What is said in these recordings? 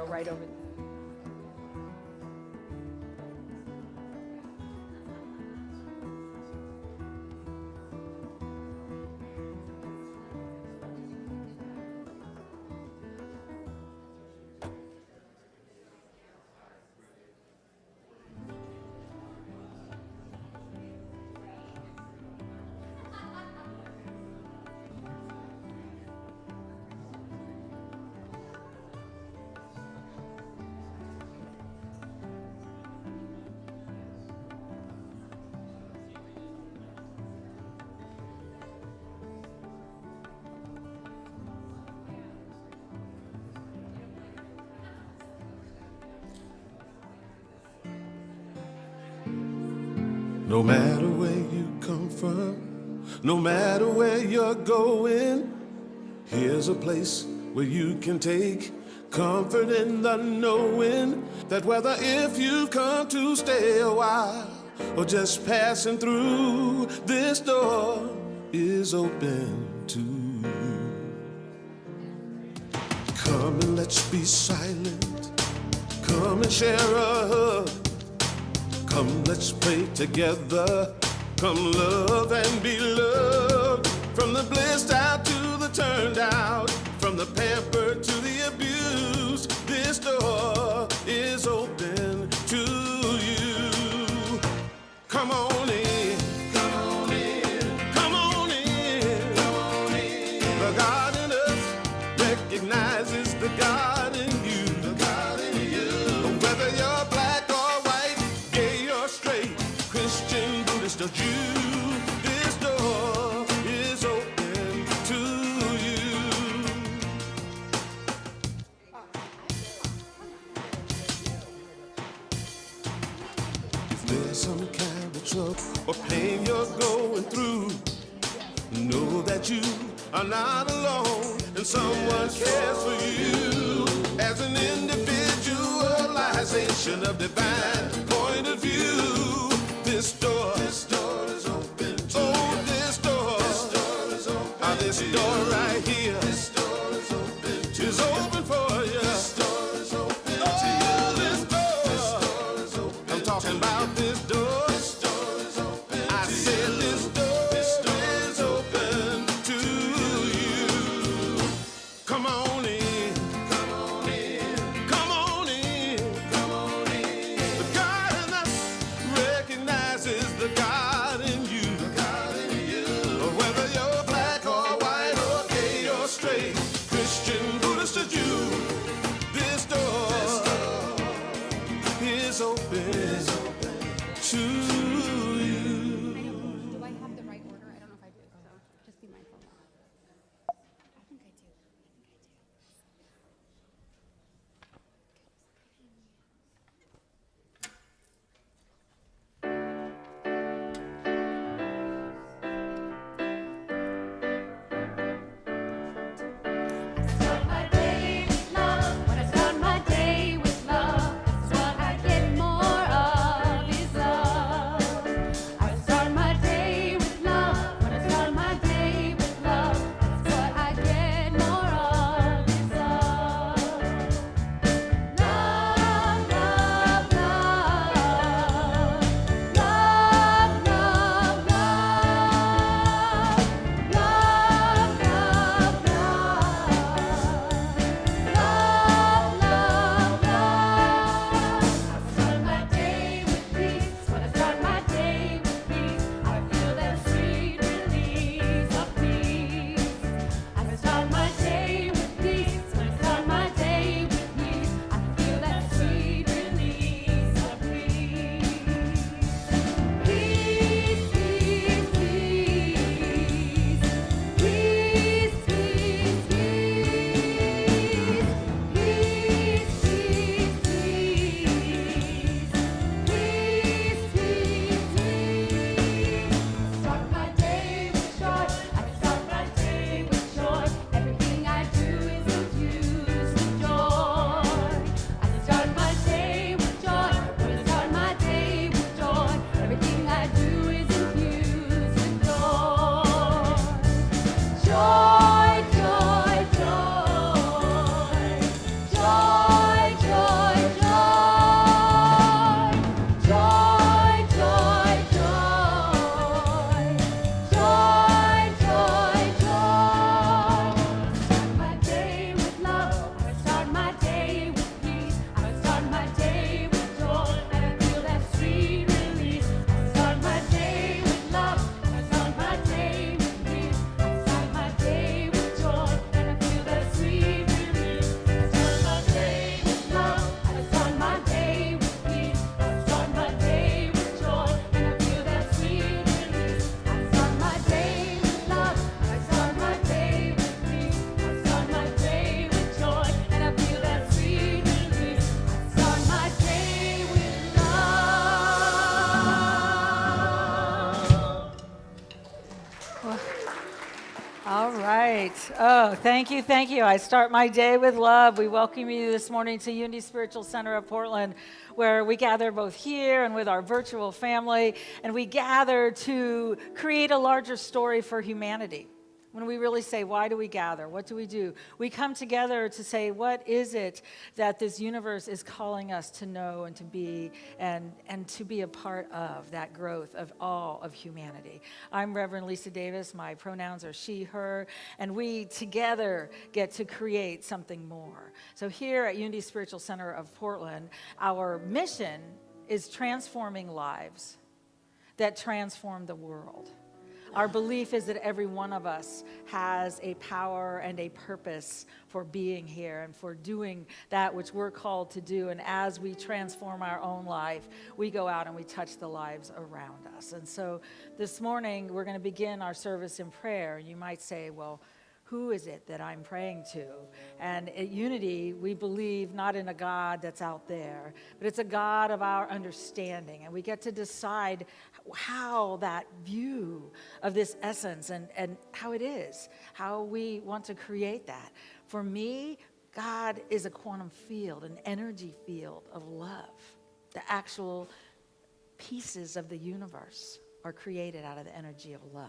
go right over. No matter where you come from, no matter where you're going, here's a place where you can take comfort in the knowing that whether if you come to stay a while or just passing through, this door is open to you. Come and let's be silent. Come and share a hug. Come, let's pray together. Come, love and be loved. From the blissed out to the turned out, from the pampered to the abused, this door is open to you. Come on in. Come on in. Come on in. Come on in. The God in us recognizes the God in you. The God in you. Whether you're black or white, gay or straight, Christian, Buddhist or Jew, this door is open to you. If there's some kind of trouble or pain you're going through, know that you are not alone and someone cares for you. As an individualization of divine point of view, this door is open to you. This door is open. This door right here is open for you. This door is open to you. This door is open. I'm talking about this door. This door is open. I said this door is open to you. Come on in. Come on in. Come on in. Come on in. The God in us recognizes the God in you. The God in you. Whether you're black or white or gay or straight, Christian, Buddhist or Jew, this door is open to you. Do I have the right order? I don't know if I do, so just be mindful. I think I do. right. Oh, thank you, thank you. I start my day with love. We welcome you this morning to Unity Spiritual Center of Portland, where we gather both here and with our virtual family, and we gather to create a larger story for humanity. When we really say, why do we gather? What do? We come together to say, what is it that this universe is calling us to know and to be and to be a part of that growth of all of humanity. I'm Reverend Lisa Davis. My pronouns are she, her, and we together get to create something more. So here at Unity Spiritual Center of Portland, our mission is transforming lives that transform the world. Our belief is that every one of us has a power and a purpose for being here and for doing that which we're called to do. And as we transform our own life, we go out and we touch the lives around us. And so this morning, we're going to begin our service in prayer. You might say, well, who is it that I'm praying to? And at Unity, we believe not in a God that's out there, but it's a God of our understanding. And we get to decide how that view of this essence and how it is, how we want to create that. For me, God is a quantum field, an energy field of love. The actual pieces of the universe are created out of the energy of love.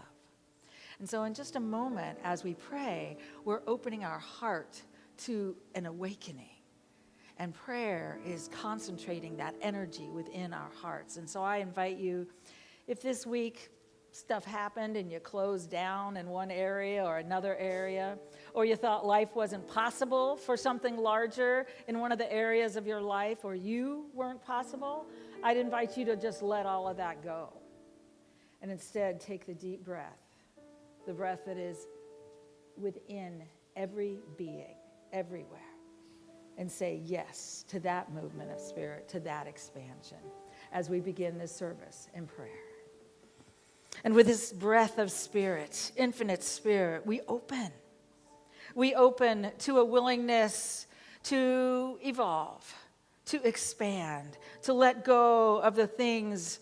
And so in just a moment, as we pray, we're opening our heart to an awakening. And prayer is concentrating that energy within our hearts. And so I invite you, if this week stuff happened and you closed down in one area or another area, or you thought life wasn't possible for something larger in one of the areas of your life, or you weren't possible, I'd invite you to just let all of that go. And instead, take the deep breath. The breath that is within every being, everywhere, and say yes to that movement of spirit, to that expansion, as we begin this service in prayer. And with this breath of spirit, infinite spirit, we open. We open to a willingness to evolve, to expand, to let go of the things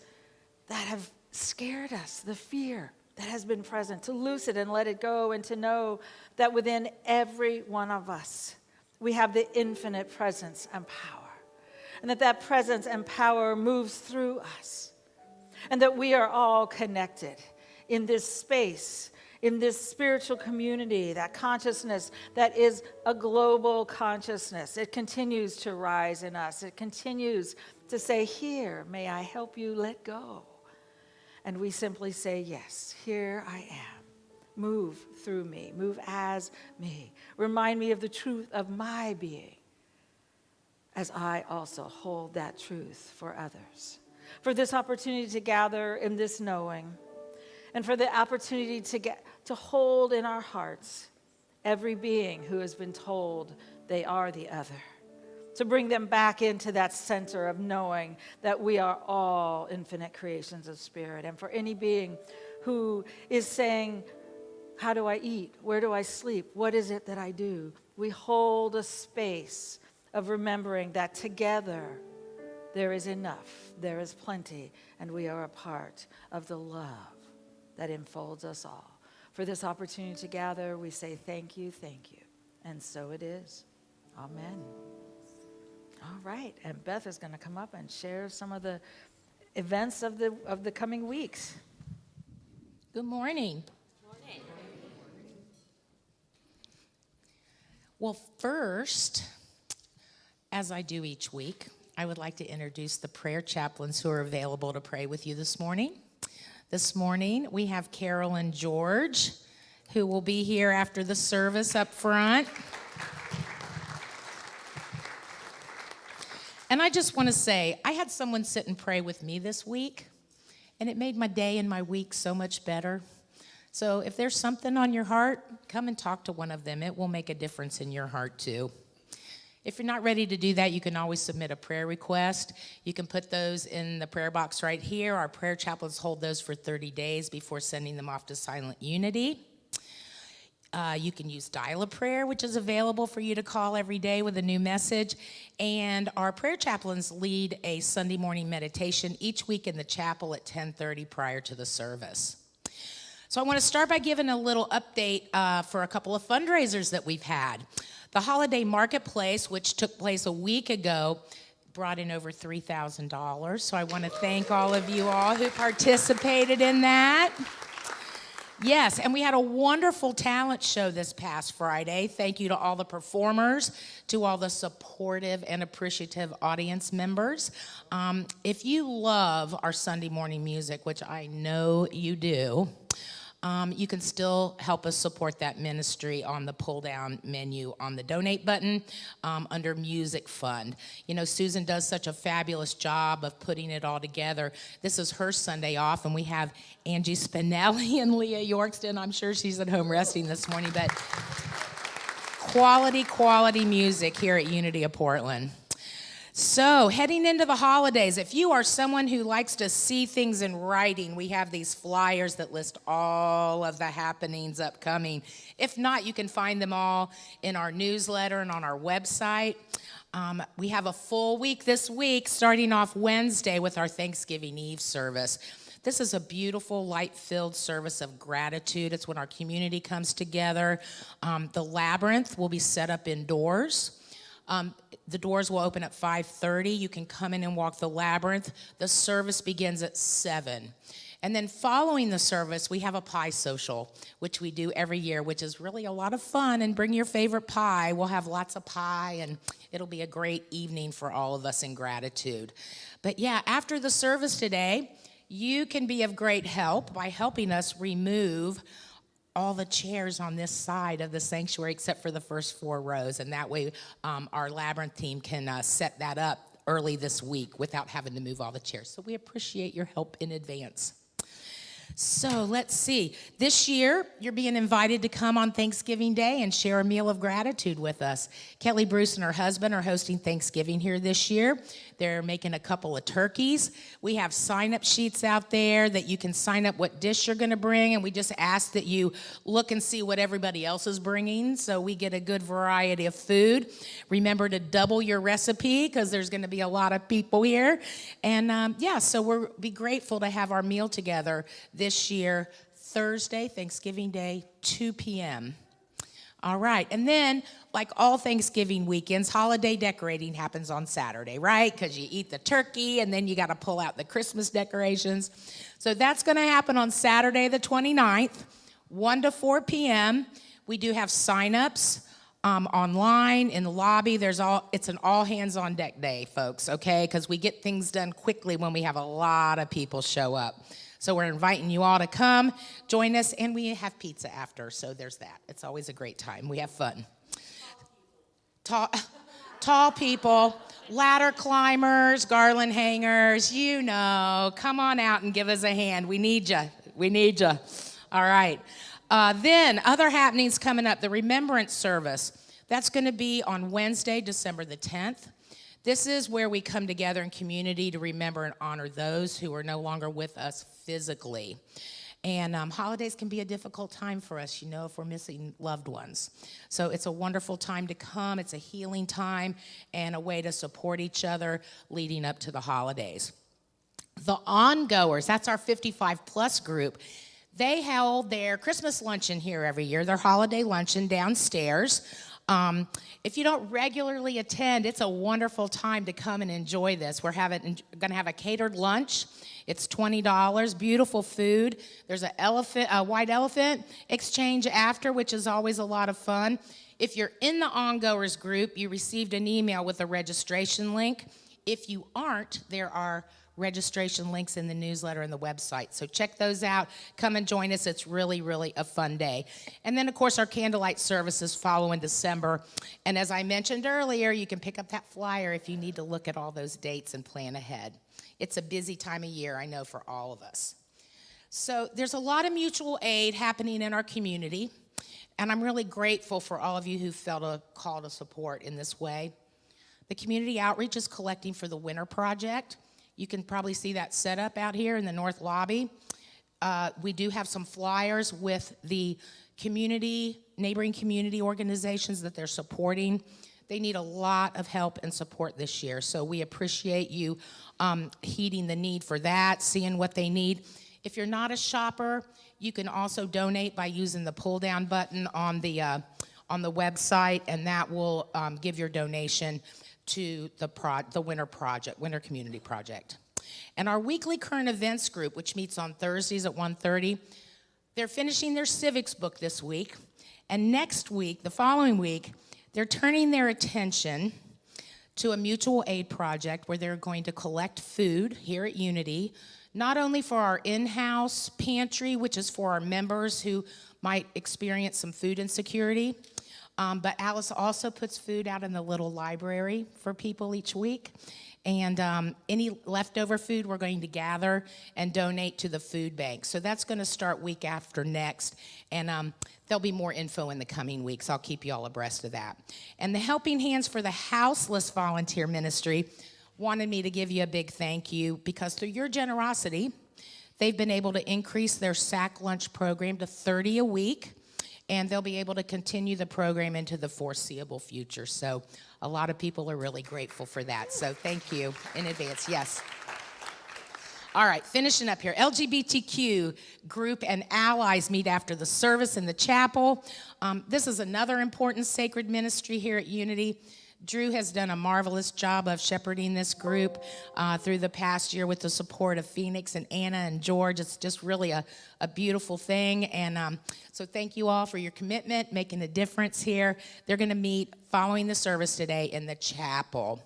that have scared us, the fear that has been present, to loose it and let it go, and to know that within every one of us, we have the infinite presence and power, and that presence and power moves through us, and that we are all connected in this space, in this spiritual community, that consciousness that is a global consciousness. It continues to rise in us. It continues to say, here, may I help you let go. And we simply say, yes, here I am. Move through me. Move as me. Remind me of the truth of my being, as I also hold that truth for others. For this opportunity to gather in this knowing, and for the opportunity to hold in our hearts every being who has been told they are the other. To bring them back into that center of knowing that we are all infinite creations of spirit. And for any being who is saying, how do I eat? Where do I sleep? What is it that I do? We hold a space of remembering that together there is enough, there is plenty, and we are a part of the love that enfolds us all. For this opportunity to gather, we say thank you, and so it is. Amen. All right, and Beth is going to come up and share some of the events of the coming weeks. Good morning. Well, first, as I do each week, I would like to introduce the prayer chaplains who are available to pray with you this morning. This morning, we have Carol and George, who will be here after the service up front. And I just want to say, I had someone sit and pray with me this week, and it made my day and my week so much better. So if there's something on your heart, come and talk to one of them. It will make a difference in your heart too. If you're not ready to do that, you can always submit a prayer request. You can put those in the prayer box right here. Our prayer chaplains hold those for 30 days before sending them off to Silent Unity. You can use Dial-A-Prayer, which is available for you to call every day with a new message. And our prayer chaplains lead a Sunday morning meditation each week in the chapel at 10:30 prior to the service. So I want to start by giving a little update for a couple of fundraisers that we've had. The Holiday Marketplace, which took place a week ago, brought in over $3,000. So I want to thank all of you all who participated in that. Yes, and we had a wonderful talent show this past Friday. Thank you to all the performers, to all the supportive and appreciative audience members. If you love our Sunday morning music, which I know you do, you can still help us support that ministry on the pull-down menu on the donate button under Music Fund. You know, Susan does such a fabulous job of putting it all together. This is her Sunday off, and we have Angie Spinelli and Leah Yorkston. I'm sure she's at home resting this morning, but quality music here at Unity of Portland. So, heading into the holidays, if you are someone who likes to see things in writing, we have these flyers that list all of the happenings upcoming. If not, you can find them all in our newsletter and on our website. We have a full week this week, starting off Wednesday with our Thanksgiving Eve service. This is a beautiful, light-filled service of gratitude. It's when our community comes together. The labyrinth will be set up indoors. The doors will open at 5:30. You can come in and walk the labyrinth. The service begins at 7. And then following the service, we have a pie social, which we do every year, which is really a lot of fun. And bring your favorite pie. We'll have lots of pie, and it'll be a great evening for all of us in gratitude. But yeah, after the service today, you can be of great help by helping us remove all the chairs on this side of the sanctuary except for the first 4 rows, and that way our labyrinth team can set that up early this week without having to move all the chairs. So we appreciate your help in advance. So let's see. This year, you're being invited to come on Thanksgiving Day and share a meal of gratitude with us. Kelly Bruce and her husband are hosting Thanksgiving here this year. They're making a couple of turkeys. We have sign-up sheets out there that you can sign up what dish you're going to bring, and we just ask that you look and see what everybody else is bringing so we get a good variety of food. Remember to double your recipe because there's going to be a lot of people here. And so we'll be grateful to have our meal together this year, Thursday, Thanksgiving Day, 2 p.m. All right, and then, like all Thanksgiving weekends, holiday decorating happens on Saturday, right? Because you eat the turkey, and then you got to pull out the Christmas decorations. So that's going to happen on Saturday the 29th, 1 to 4 p.m. We do have sign-ups online in the lobby. It's an all-hands-on-deck day, folks, okay? Because we get things done quickly when we have a lot of people show up. So we're inviting you all to come, join us, and we have pizza after, so there's that. It's always a great time. We have fun. Tall people, ladder climbers, garland hangers, you know. Come on out and give us a hand. We need you. We need you. All right. Then other happenings coming up. The Remembrance Service. That's going to be on Wednesday, December the 10th. This is where we come together in community to remember and honor those who are no longer with us physically. And holidays can be a difficult time for us, you know, if we're missing loved ones. So it's a wonderful time to come. It's a healing time and a way to support each other leading up to the holidays. The ongoers, that's our 55-plus group. They held their Christmas luncheon here every year, their holiday luncheon downstairs. If you don't regularly attend, it's a wonderful time to come and enjoy this. We're going to have a catered lunch. It's $20, beautiful food. There's a white elephant exchange after, which is always a lot of fun. If you're in the ongoers group, you received an email with a registration link. If you aren't, there are registration links in the newsletter and the website. So check those out. Come and join us. It's really, really a fun day. And then, of course, our candlelight services follow in December. And as I mentioned earlier, you can pick up that flyer if you need to look at all those dates and plan ahead. It's a busy time of year, I know, for all of us. So there's a lot of mutual aid happening in our community. And I'm really grateful for all of you who felt a call to support in this way. The community outreach is collecting for the Winter Project. You can probably see that set up out here in the north lobby. We do have some flyers with the neighboring community organizations that they're supporting. They need a lot of help and support this year, so we appreciate you heeding the need for that, seeing what they need. If you're not a shopper, you can also donate by using the pull-down button on the website, and that will give your donation to the Winter Community Project. And our weekly current events group, which meets on Thursdays at 1:30, they're finishing their civics book this week. And next week, the following week, they're turning their attention to a mutual aid project where they're going to collect food here at Unity, not only for our in-house pantry, which is for our members who might experience some food insecurity, but Alice also puts food out in the little library for people each week. And any leftover food we're going to gather and donate to the food bank. So that's going to start week after next. And there'll be more info in the coming weeks. I'll keep you all abreast of that. And the Helping Hands for the Houseless Volunteer Ministry wanted me to give you a big thank you because through your generosity, they've been able to increase their sack lunch program to 30 a week. And they'll be able to continue the program into the foreseeable future. So a lot of people are really grateful for that. So thank you in advance. Yes. All right, finishing up here. LGBTQ group and allies meet after the service in the chapel. This is another important sacred ministry here at Unity. Drew has done a marvelous job of shepherding this group through the past year with the support of Phoenix and Anna and George. It's just really a beautiful thing. And so thank you all for your commitment, making a difference here. They're going to meet following the service today in the chapel.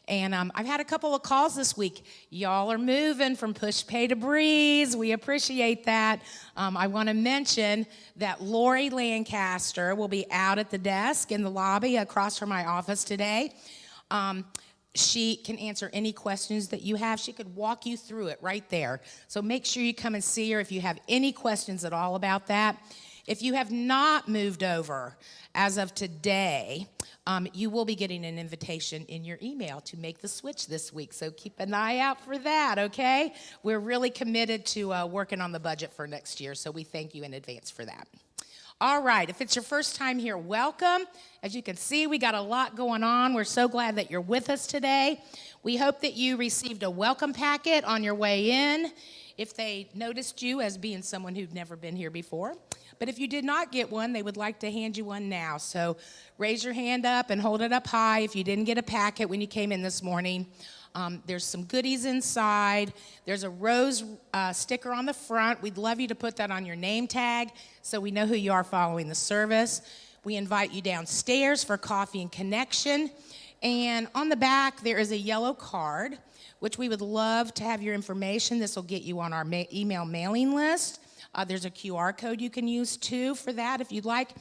And I've had a couple of calls this week. Y'all are moving from push pay to breeze. We appreciate that. I want to mention that Lori Lancaster will be out at the desk in the lobby across from my office today. She can answer any questions that you have. She could walk you through it right there. So make sure you come and see her if you have any questions at all about that. If you have not moved over as of today, you will be getting an invitation in your email to make the switch this week. So keep an eye out for that, okay? We're really committed to working on the budget for next year, so we thank you in advance for that. All right, if it's your first time here, welcome. As you can see, we got a lot going on. We're so glad that you're with us today. We hope that you received a welcome packet on your way in, if they noticed you as being someone who'd never been here before. But if you did not get one, they would like to hand you one now. So raise your hand up and hold it up high if you didn't get a packet when you came in this morning. There's some goodies inside. There's a rose sticker on the front. We'd love you to put that on your name tag so we know who you are following the service. We invite you downstairs for coffee and connection. And on the back, there is a yellow card, which we would love to have your information. This will get you on our email mailing list. There's a QR code you can use, too, for that if you'd like.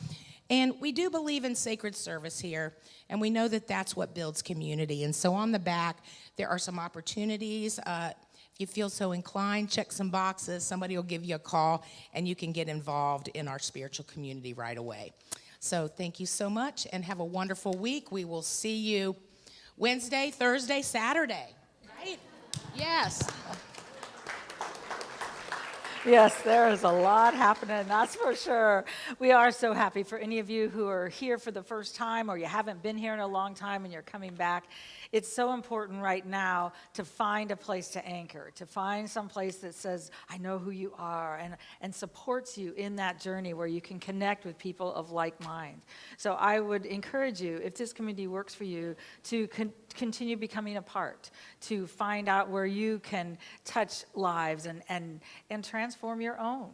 And we do believe in sacred service here, and we know that that's what builds community. And so on the back, there are some opportunities. If you feel so inclined, check some boxes. Somebody will give you a call, and you can get involved in our spiritual community right away. So thank you so much, and have a wonderful week. We will see you Wednesday, Thursday, Saturday, right? Yes. Yes, there is a lot happening, that's for sure. We are so happy for any of you who are here for the first time or you haven't been here in a long time and you're coming back. It's so important right now to find a place to anchor, to find some place that says, I know who you are, and supports you in that journey where you can connect with people of like mind. So I would encourage you, if this community works for you, to continue becoming a part, to find out where you can touch lives and transform your own.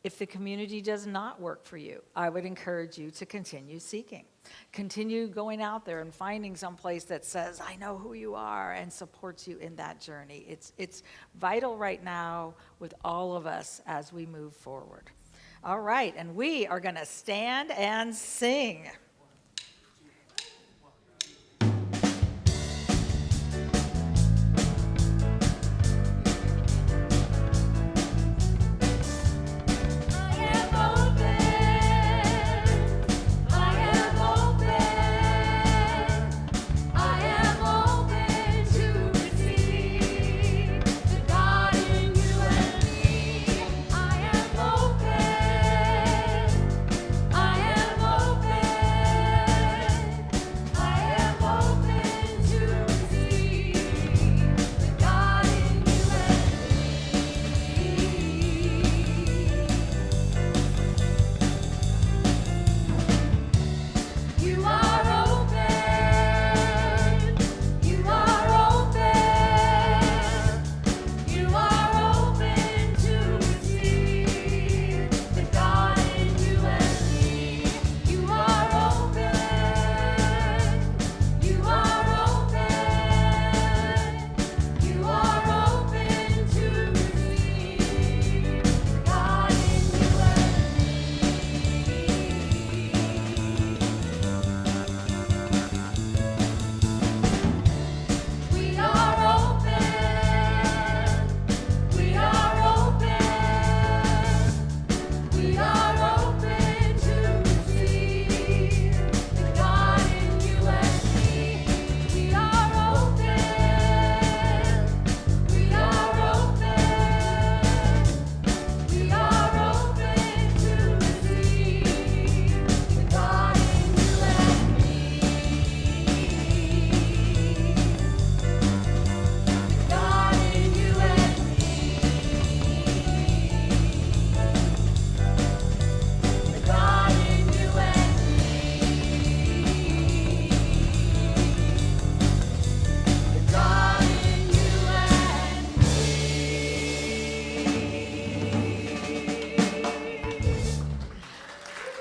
If the community does not work for you, I would encourage you to continue seeking. Continue going out there and finding some place that says, I know who you are, and supports you in that journey. It's vital right now with all of us as we move forward. All right, and we are going to stand and sing. I am open.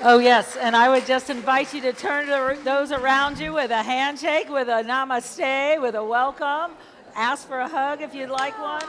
Oh, yes, and I would just invite you to turn to those around you with a handshake, with a namaste, with a welcome. Ask for a hug if you'd like one.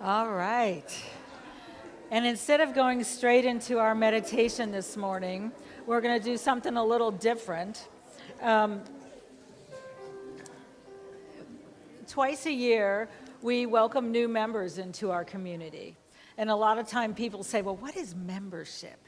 All right. And instead of going straight into our meditation this morning, we're going to do something a little different. Twice a year, we welcome new members into our community. And a lot of time people say, well, what is membership?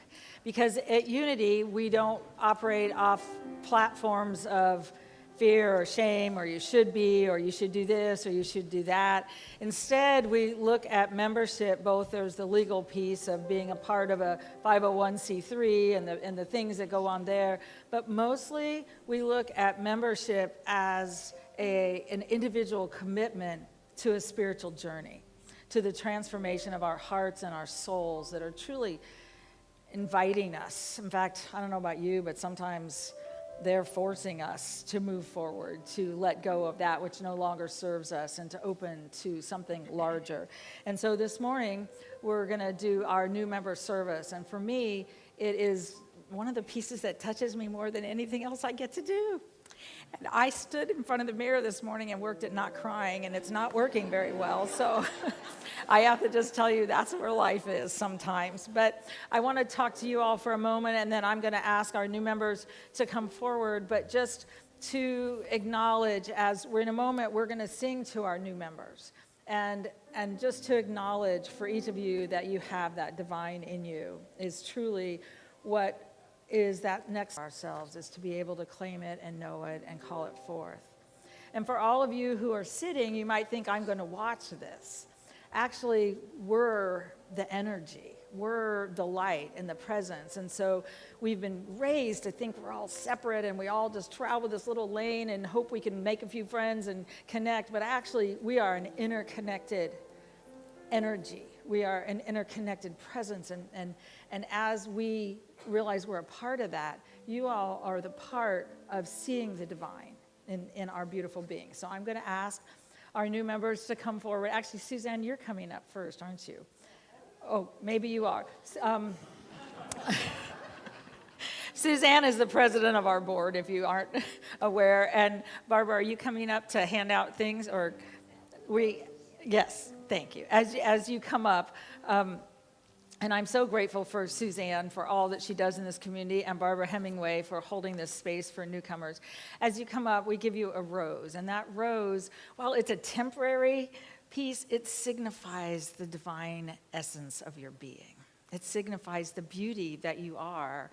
Because at Unity, we don't operate off platforms of fear or shame, or you should be, or you should do this, or you should do that. Instead, we look at membership, both there's the legal piece of being a part of a 501c3 and the things that go on there, but mostly we look at membership as an individual commitment to a spiritual journey, to the transformation of our hearts and our souls that are truly inviting us. In fact, I don't know about you, but sometimes they're forcing us to move forward, to let go of that which no longer serves us and to open to something larger. And so this morning, we're going to do our new member service. And for me, it is one of the pieces that touches me more than anything else I get to do. And I stood in front of the mirror this morning and worked at not crying, and it's not working very well. So I have to just tell you that's where life is sometimes. But I want to talk to you all for a moment, and then I'm going to ask our new members to come forward. But just to acknowledge, as we're in a moment, we're going to sing to our new members. And just to acknowledge for each of you that you have that divine in you is truly what is that next ourselves, is to be able to claim it and know it and call it forth. And for all of you who are sitting, you might think, I'm going to watch this. Actually, we're the energy. We're the light and the presence. And so we've been raised to think we're all separate and we all just travel this little lane and hope we can make a few friends and connect. But actually, we are an interconnected energy. We are an interconnected presence. And as we realize we're a part of that, you all are the part of seeing the divine in our beautiful being. So I'm going to ask our new members to come forward. Actually, Suzanne, you're coming up first, aren't you? Oh, maybe you are. Suzanne is the president of our board, if you aren't aware. And Barbara, are you coming up to hand out things, or yes, thank you. As you come up, and I'm so grateful for Suzanne for all that she does in this community, and Barbara Hemingway for holding this space for newcomers. As you come up, we give you a rose, and that rose, while it's a temporary piece, it signifies the divine essence of your being. It signifies the beauty that you are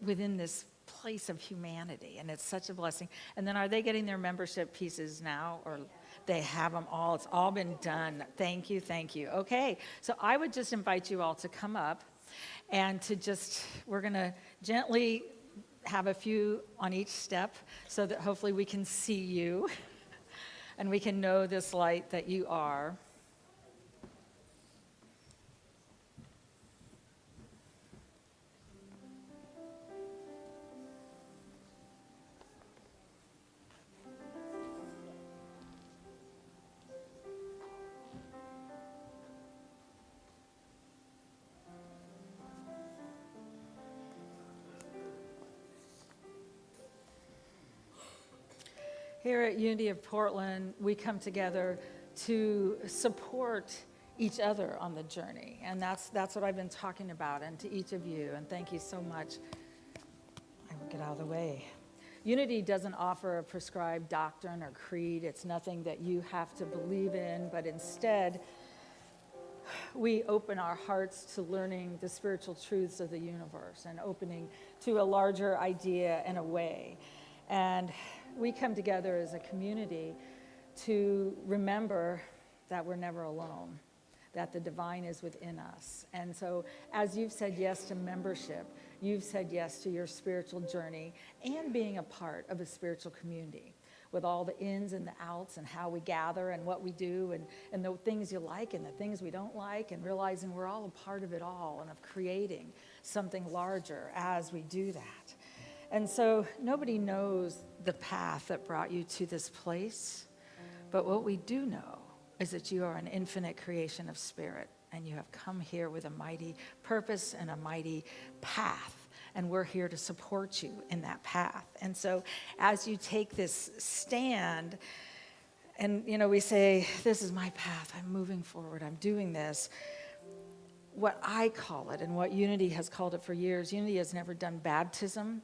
within this place of humanity, and it's such a blessing. And then are they getting their membership pieces now, or they have them all? It's all been done. Thank you, thank you. Okay, so I would just invite you all to come up and to we're gonna gently have a few on each step so that hopefully we can see you and we can know this light that you are. Here at Unity of Portland, we come together to support each other on the journey. And that's what I've been talking about, and to each of you. And thank you so much. I will get out of the way. Unity doesn't offer a prescribed doctrine or creed. It's nothing that you have to believe in, but instead, we open our hearts to learning the spiritual truths of the universe and opening to a larger idea and a way. And we come together as a community to remember that we're never alone, that the divine is within us. And so as you've said yes to membership, you've said yes to your spiritual journey and being a part of a spiritual community with all the ins and the outs and how we gather and what we do and the things you like and the things we don't like, and realizing we're all a part of it all and of creating something larger as we do that. And so nobody knows the path that brought you to this place, but what we do know is that you are an infinite creation of spirit, and you have come here with a mighty purpose and a mighty path, and we're here to support you in that path. And so as you take this stand, and we say, this is my path, I'm moving forward, I'm doing this, what I call it and what Unity has called it for years, Unity has never done baptism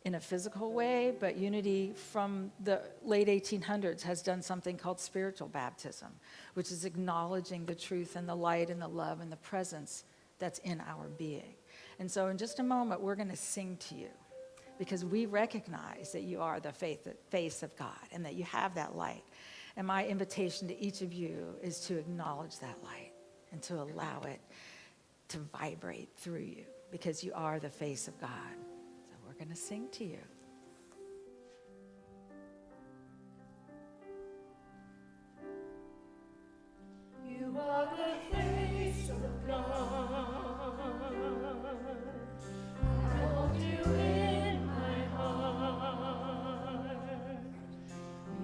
in a physical way, but Unity from the late 1800s has done something called spiritual baptism, which is acknowledging the truth and the light and the love and the presence that's in our being. And so in just a moment, we're going to sing to you, because we recognize that you are the face of God and that you have that light. And my invitation to each of you is to acknowledge that light and to allow it to vibrate through you, because you are the face of God. We're going to sing to you. You are the face of God. I hold you in my heart.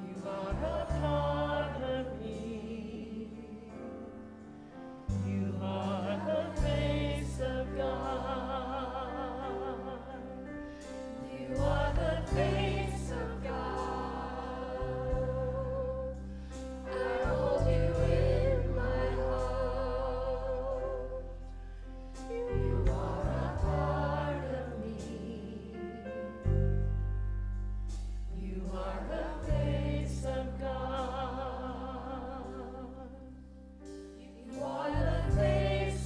You are a part of me. You are the face of God. You are the face of God. I hold you in my heart. You are a part of me. You are the face of God. You are the face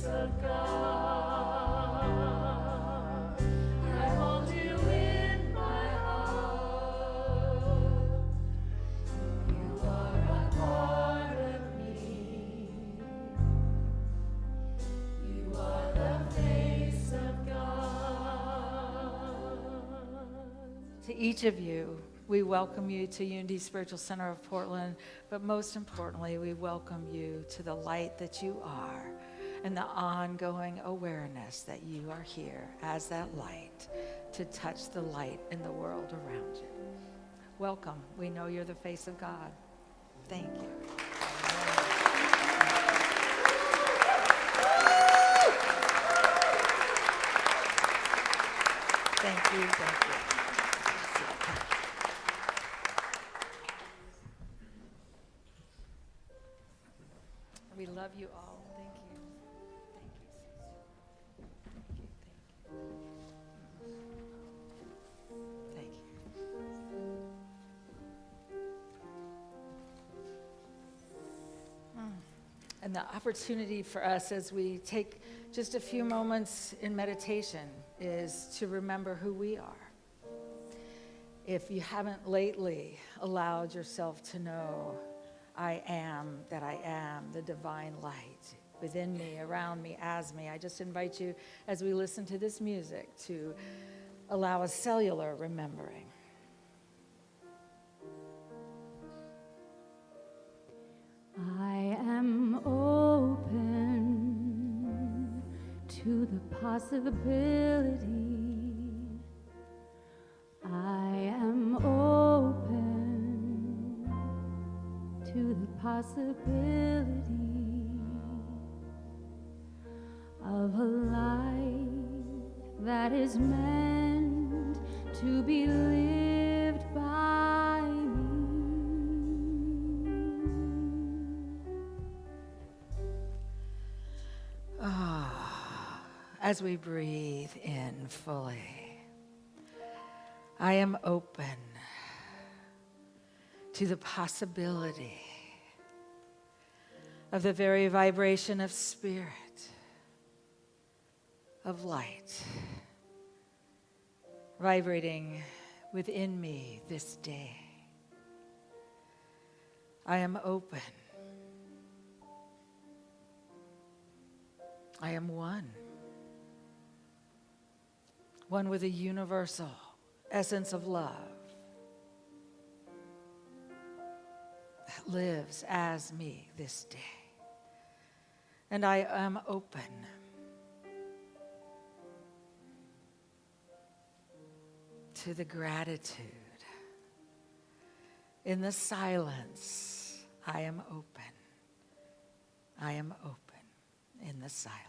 of God. To each of you, we welcome you to Unity Spiritual Center of Portland, but most importantly, we welcome you to the light that you are and the ongoing awareness that you are here as that light to touch the light in the world around you. Welcome. We know you're the face of God. Thank you. Thank you, thank you. We love you all. Thank you. Thank you. Thank you. And the opportunity for us as we take just a few moments in meditation is to remember who we are. If you haven't lately allowed yourself to know, I am that I am, the divine light within me, around me, as me, I just invite you, as we listen to this music, to allow a cellular remembering. I am open to the possibility. I am open to the possibility of a life that is meant to be lived by me. As we breathe in fully, I am open to the possibility of the very vibration of spirit, of light, vibrating within me this day. I am open. I am one with the universal essence of love that lives as me this day. And I am open to the gratitude. In the silence, I am open. I am open in the silence.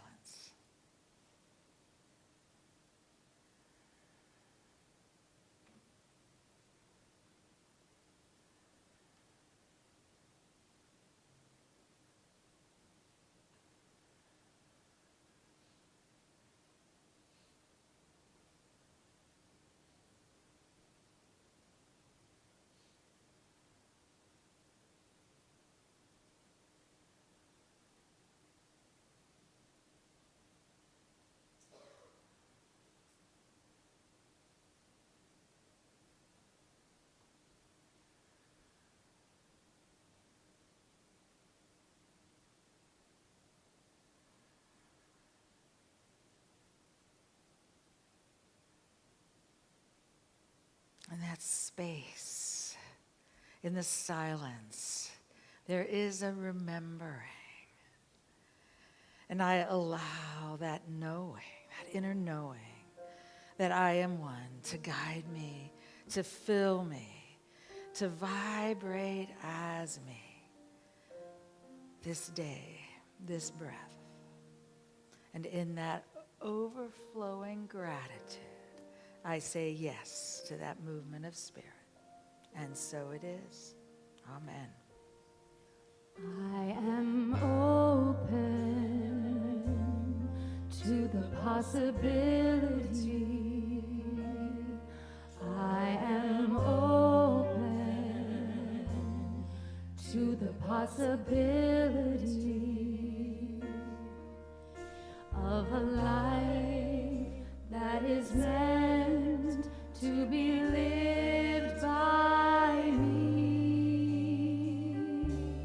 In that space, in the silence, there is a remembering. And I allow that knowing, that inner knowing, that I am one to guide me, to fill me, to vibrate as me this day, this breath. And in that overflowing gratitude, I say yes to that movement of spirit. And so it is. Amen. I am open to the possibility. I am open to the possibility of a life that is meant to be lived by me.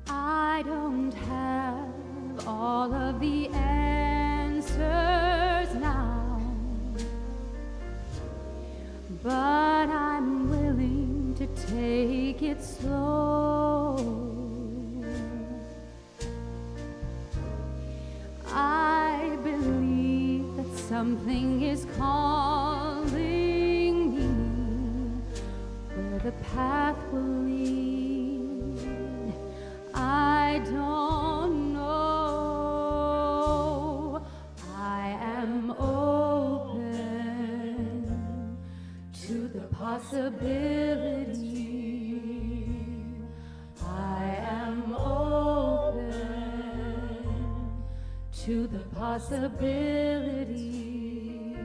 I don't have all of the answers now, but I'm willing to take it slow. I believe that something is calling me where the path will lead. I don't know. I am possibility. I am open to the possibility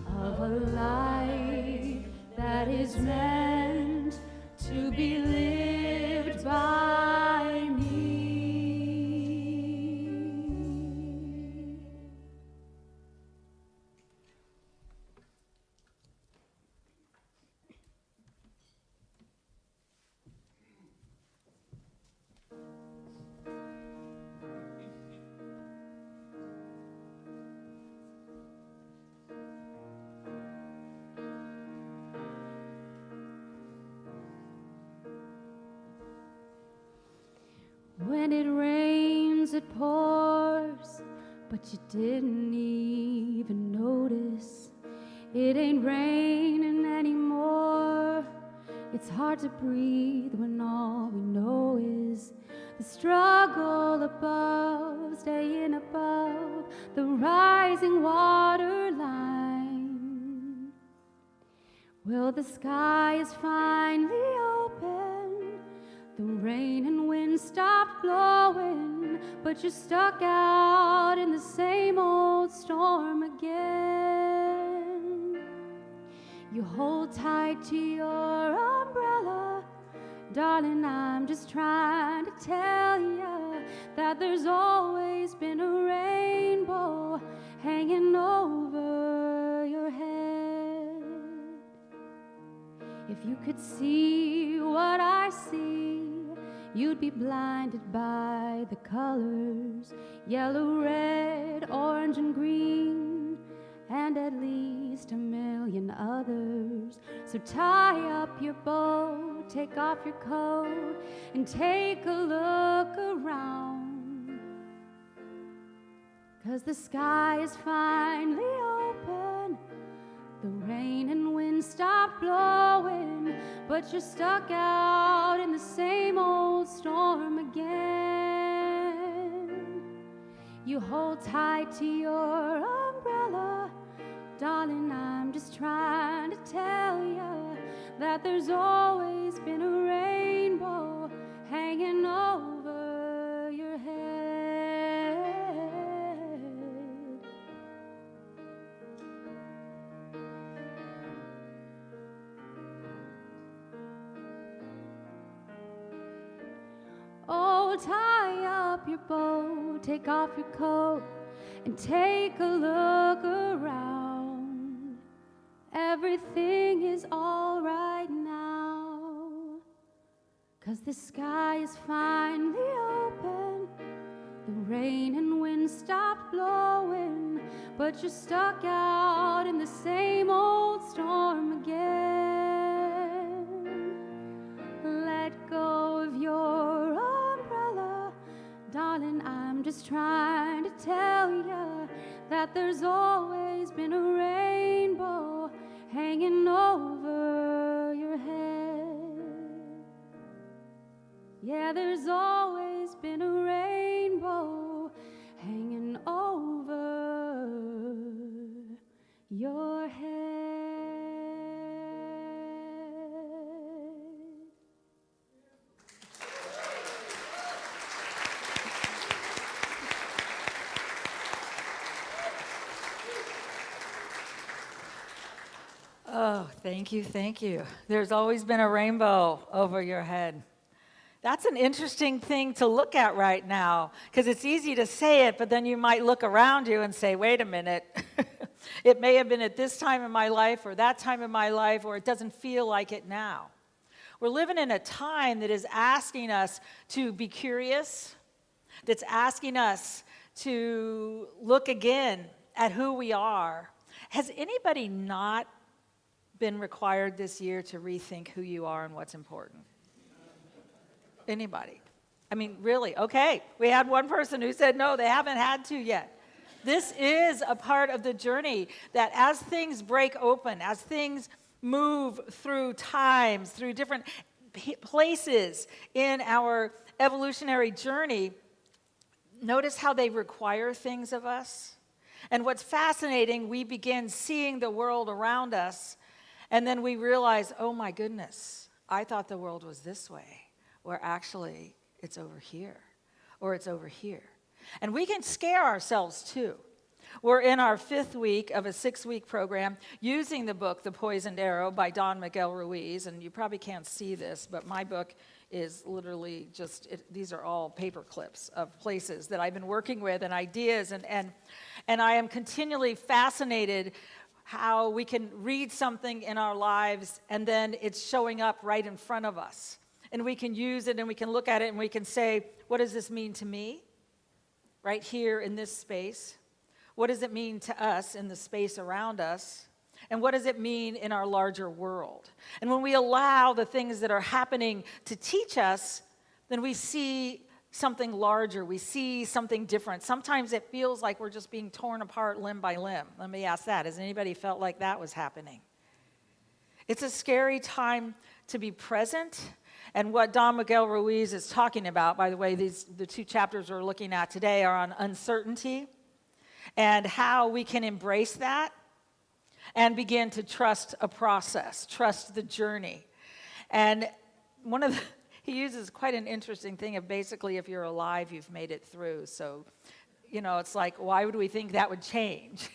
of a life that is meant to be lived by me. When it rains, it pours, but you didn't even notice. It ain't raining anymore. It's hard to breathe when all we know is the struggle above, staying above the rising water line. Well, the sky is finally open. The rain and wind stopped blowing, but you're stuck out in the same old storm again. You hold tight to your umbrella. Darling, I'm just trying to tell you that there's always been a rainbow hanging over your head. If you could see what I see, you'd be blinded by the colors, yellow, red, orange, and green, and at least a million others. So tie up your bow, take off your coat, and take a look around. 'Cause the sky is finally open. The rain and wind stopped blowing, but you're stuck out in the same old storm again. You hold tight to your umbrella. Darling, I'm just trying to tell you that there's always been a rainbow hanging over your head. Oh, tie up your bow, take off your coat, and take a look around. Everything is all right now, 'cause the sky is finally open. The rain and wind stopped blowing, but you're stuck out in the same old storm again. Let go of your umbrella. Darling, I'm just trying to tell you that there's always been a rainbow hanging over your head. Yeah, there's always been a rainbow hanging over your head. Oh, thank you, thank you. There's always been a rainbow over your head. That's an interesting thing to look at right now, because it's easy to say it, but then you might look around you and say, wait a minute. It may have been at this time in my life or that time in my life, or it doesn't feel like it now. We're living in a time that is asking us to be curious, that's asking us to look again at who we are. Has anybody not been required this year to rethink who you are and what's important? Anybody? I mean, really? Okay, we had one person who said no, they haven't had to yet. This is a part of the journey that as things break open, as things move through times, through different places in our evolutionary journey, notice how they require things of us. And what's fascinating, we begin seeing the world around us, And then we realize, oh my goodness, I thought the world was this way, where actually it's over here, or it's over here. And we can scare ourselves too. We're in our 5th week of a 6-week program using the book, The Poisoned Arrow by Don Miguel Ruiz. And you probably can't see this, but my book is literally just, these are all paper clips of places that I've been working with and ideas. And I am continually fascinated how we can read something in our lives and then it's showing up right in front of us. And we can use it and we can look at it and we can say, what does this mean to me right here in this space? What does it mean to us in the space around us? And what does it mean in our larger world? And when we allow the things that are happening to teach us, then we see something larger. We see something different. Sometimes it feels like we're just being torn apart limb by limb. Let me ask that. Has anybody felt like that was happening? It's a scary time to be present. And what Don Miguel Ruiz is talking about, by the way, the 2 chapters we're looking at today are on uncertainty and how we can embrace that and begin to trust a process, trust the journey. And he uses quite an interesting thing of basically if you're alive, you've made it through. So, it's like, why would we think that would change?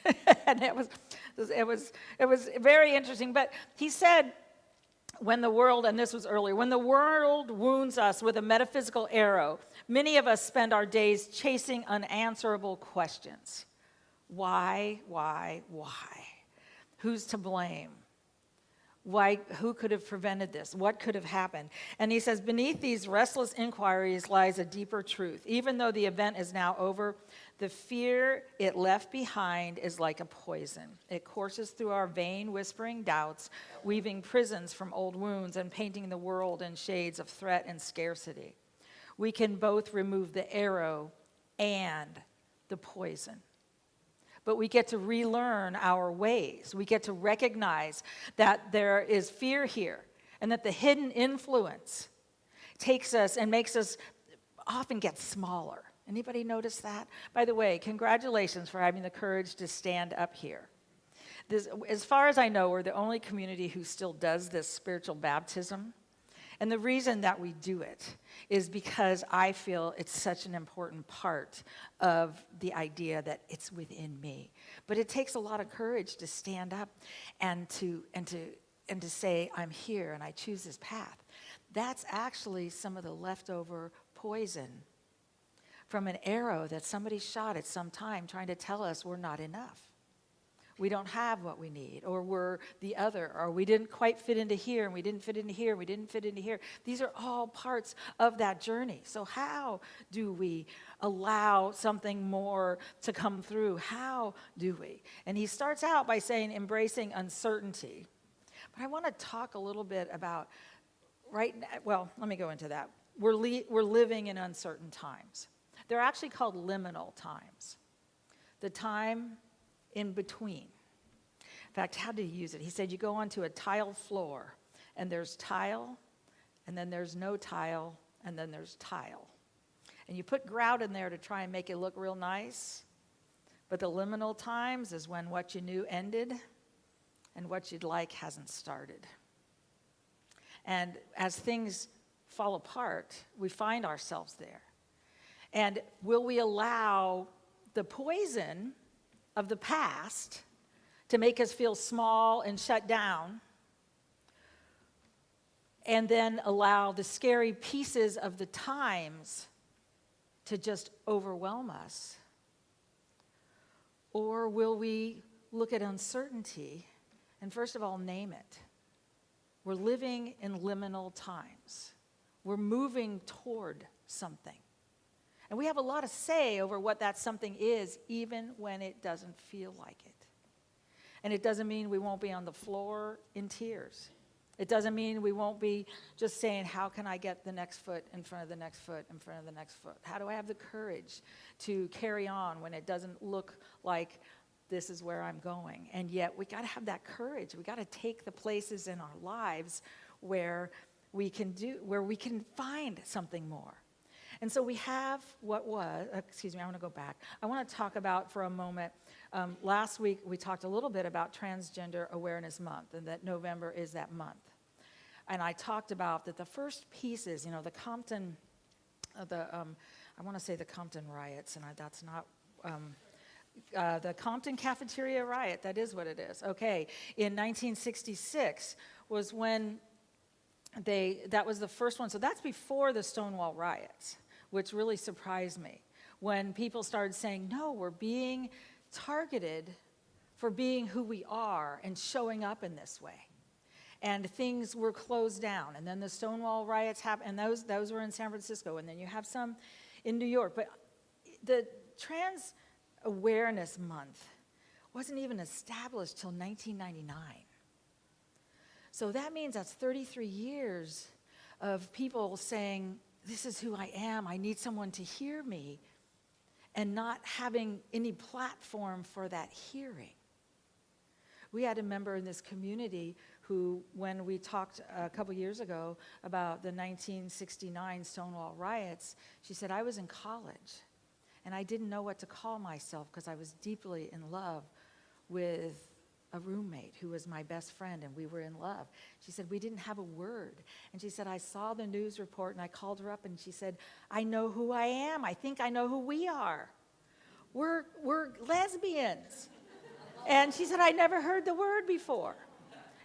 And it was very interesting. But he said, when the world, and this was earlier, when the world wounds us with a metaphysical arrow, many of us spend our days chasing unanswerable questions. Why? Who's to blame? Why? Who could have prevented this? What could have happened? And he says, beneath these restless inquiries lies a deeper truth. Even though the event is now over, the fear it left behind is like a poison. It courses through our vain, whispering doubts, weaving prisons from old wounds and painting the world in shades of threat and scarcity. We can both remove the arrow and the poison. But we get to relearn our ways. We get to recognize that there is fear here and that the hidden influence takes us and makes us often get smaller. Anybody notice that? By the way, congratulations for having the courage to stand up here. As far as I know, we're the only community who still does this spiritual baptism. And the reason that we do it is because I feel it's such an important part of the idea that it's within me. But it takes a lot of courage to stand up and to say, I'm here and I choose this path. That's actually some of the leftover poison from an arrow that somebody shot at some time trying to tell us we're not enough. We don't have what we need, or we're the other, or we didn't quite fit into here, and we didn't fit into here, we didn't fit into here. These are all parts of that journey. So how do we allow something more to come through? How do we? And he starts out by saying embracing uncertainty. But I want to talk a little bit about let me go into that. We're living in uncertain times. They're actually called liminal times. The time in between. In fact, how did he use it? He said you go onto a tile floor, and there's tile, and then there's no tile, and then there's tile. And you put grout in there to try and make it look real nice, but the liminal times is when what you knew ended and what you'd like hasn't started. And as things fall apart, we find ourselves there. And will we allow the poison of the past to make us feel small and shut down, and then allow the scary pieces of the times to just overwhelm us? Or will we look at uncertainty and first of all name it? We're living in liminal times. We're moving toward something. And we have a lot of say over what that something is, even when it doesn't feel like it. And it doesn't mean we won't be on the floor in tears. It doesn't mean we won't be just saying, how can I get the next foot in front of the next foot in front of the next foot? How do I have the courage to carry on when it doesn't look like this is where I'm going? And yet we got to have that courage. We got to take the places in our lives where we can find something more. And so we have what was, excuse me, I want to go back. I want to talk about for a moment, last week we talked a little bit about Transgender Awareness Month and that November is that month. And I talked about that the first pieces, the Compton, I want to say the Compton riots, and that's not, the Compton Cafeteria riot, that is what it is. Okay, in 1966 was when that was the first one. So that's before the Stonewall riots, which really surprised me. When people started saying, no, we're being targeted for being who we are and showing up in this way. And things were closed down. And then the Stonewall riots happened, and those were in San Francisco. And then you have some in New York. But the Trans Awareness Month wasn't even established till 1999. So that means that's 33 years of people saying, this is who I am, I need someone to hear me, and not having any platform for that hearing. We had a member in this community who, when we talked a couple years ago about the 1969 Stonewall riots, she said, I was in college, and I didn't know what to call myself because I was deeply in love with a roommate who was my best friend, and we were in love. She said, we didn't have a word. And she said, I saw the news report, and I called her up, and she said, I know who I am. I think I know who we are. We're lesbians. And she said, I never heard the word before.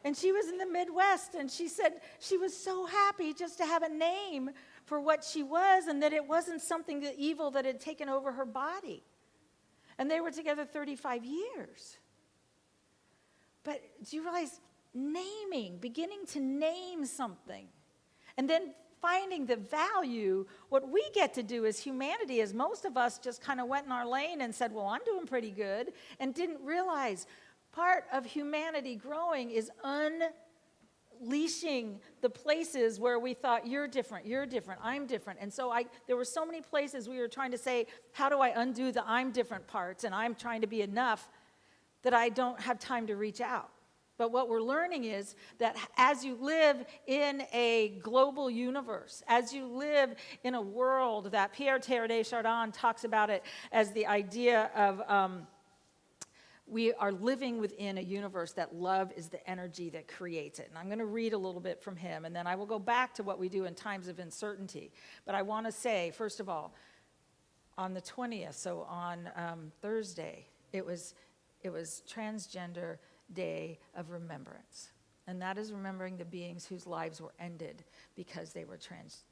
And she was in the Midwest, and she said she was so happy just to have a name for what she was, and that it wasn't something that evil that had taken over her body. And they were together 35 years. But do you realize naming, beginning to name something, and then finding the value, what we get to do as humanity is most of us just kind of went in our lane and said, well, I'm doing pretty good, and didn't realize part of humanity growing is unleashing the places where we thought, you're different, I'm different. And so there were so many places we were trying to say, how do I undo the I'm different parts, and I'm trying to be enough, that I don't have time to reach out. But what we're learning is that as you live in a global universe, as you live in a world that Pierre Teilhard Chardin talks about it as the idea of we are living within a universe that love is the energy that creates it. And I'm going to read a little bit from him, and then I will go back to what we do in times of uncertainty. But I want to say, first of all, on the 20th, so on Thursday, it was Transgender Day of Remembrance. And that is remembering the beings whose lives were ended because they were trans.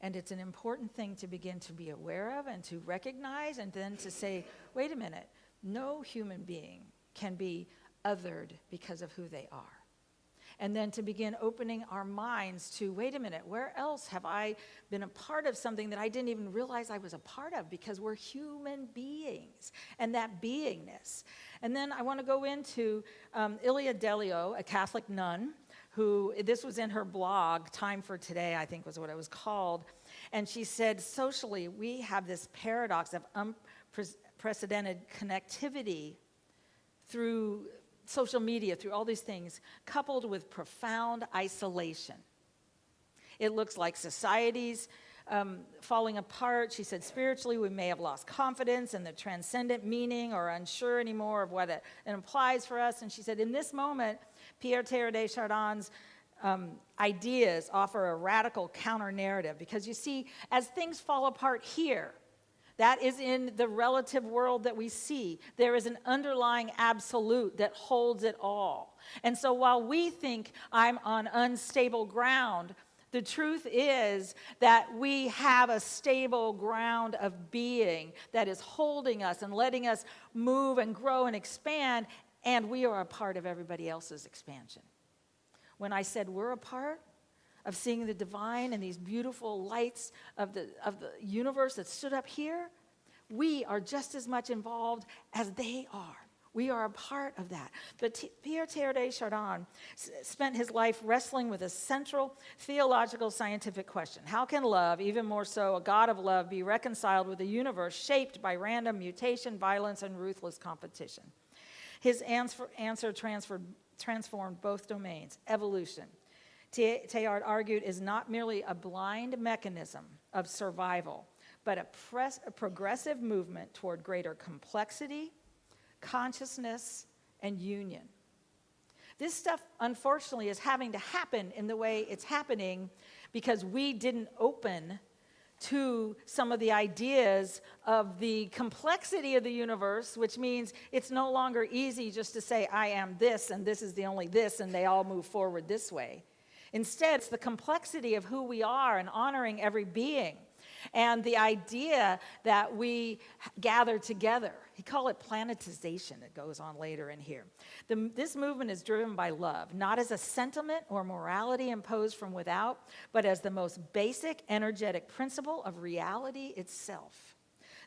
And it's an important thing to begin to be aware of and to recognize, and then to say, wait a minute, no human being can be othered because of who they are. And then to begin opening our minds to, wait a minute, where else have I been a part of something that I didn't even realize I was a part of, because we're human beings and that beingness. And then I want to go into Ilia Delio, a Catholic nun, who, this was in her blog, Time for Today, I think was what it was called. And she said, socially, we have this paradox of unprecedented connectivity through social media, through all these things, coupled with profound isolation. It looks like societies falling apart. She said, spiritually, we may have lost confidence in the transcendent meaning, or unsure anymore of what it implies for us. And she said, in this moment, Pierre Teilhard Chardin's ideas offer a radical counter-narrative, because you see, as things fall apart here, that is in the relative world that we see. There is an underlying absolute that holds it all. And so while we think I'm on unstable ground, the truth is that we have a stable ground of being that is holding us and letting us move and grow and expand, and we are a part of everybody else's expansion. When I said we're a part of seeing the divine and these beautiful lights of the universe that stood up here, we are just as much involved as they are. We are a part of that. But Pierre Teilhard Chardin spent his life wrestling with a central theological scientific question. How can love, even more so a God of love, be reconciled with a universe shaped by random mutation, violence, and ruthless competition? His answer transformed both domains. Evolution, Teilhard argued, is not merely a blind mechanism of survival, but a progressive movement toward greater complexity, consciousness, and union. This stuff, unfortunately, is having to happen in the way it's happening because we didn't open to some of the ideas of the complexity of the universe, which means it's no longer easy just to say, I am this, and this is the only this, and they all move forward this way. Instead, it's the complexity of who we are and honoring every being, and the idea that we gather together. He called it planetization. It goes on later in here. This movement is driven by love, not as a sentiment or morality imposed from without, but as the most basic energetic principle of reality itself.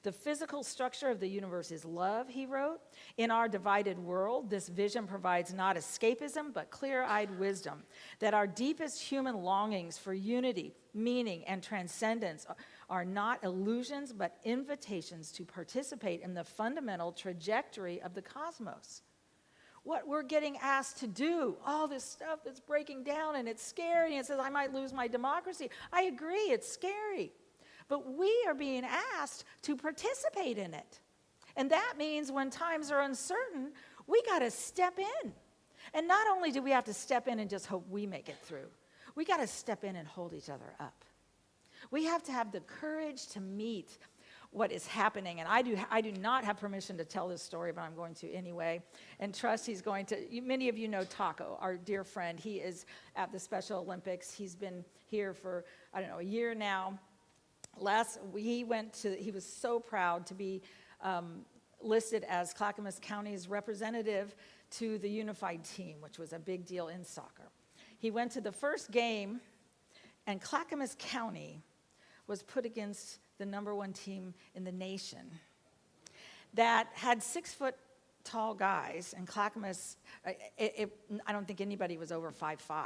The physical structure of the universe is love, he wrote. In our divided world, this vision provides not escapism, but clear-eyed wisdom, that our deepest human longings for unity, meaning, and transcendence are not illusions, but invitations to participate in the fundamental trajectory of the cosmos. What we're getting asked to do, all this stuff that's breaking down, and it's scary, and it says, I might lose my democracy. I agree, it's scary. But we are being asked to participate in it. And that means when times are uncertain, we got to step in. And not only do we have to step in and just hope we make it through, we got to step in and hold each other up. We have to have the courage to meet what is happening. And I do not have permission to tell this story, but I'm going to anyway. And trust he's going to, many of you know Taco, our dear friend. He is at the Special Olympics. He's been here for, a year now. He was so proud to be listed as Clackamas County's representative to the unified team, which was a big deal in soccer. He went to the first game, and Clackamas County was put against the number one team in the nation that had 6-foot-tall guys, and Clackamas, I don't think anybody was over 5'5".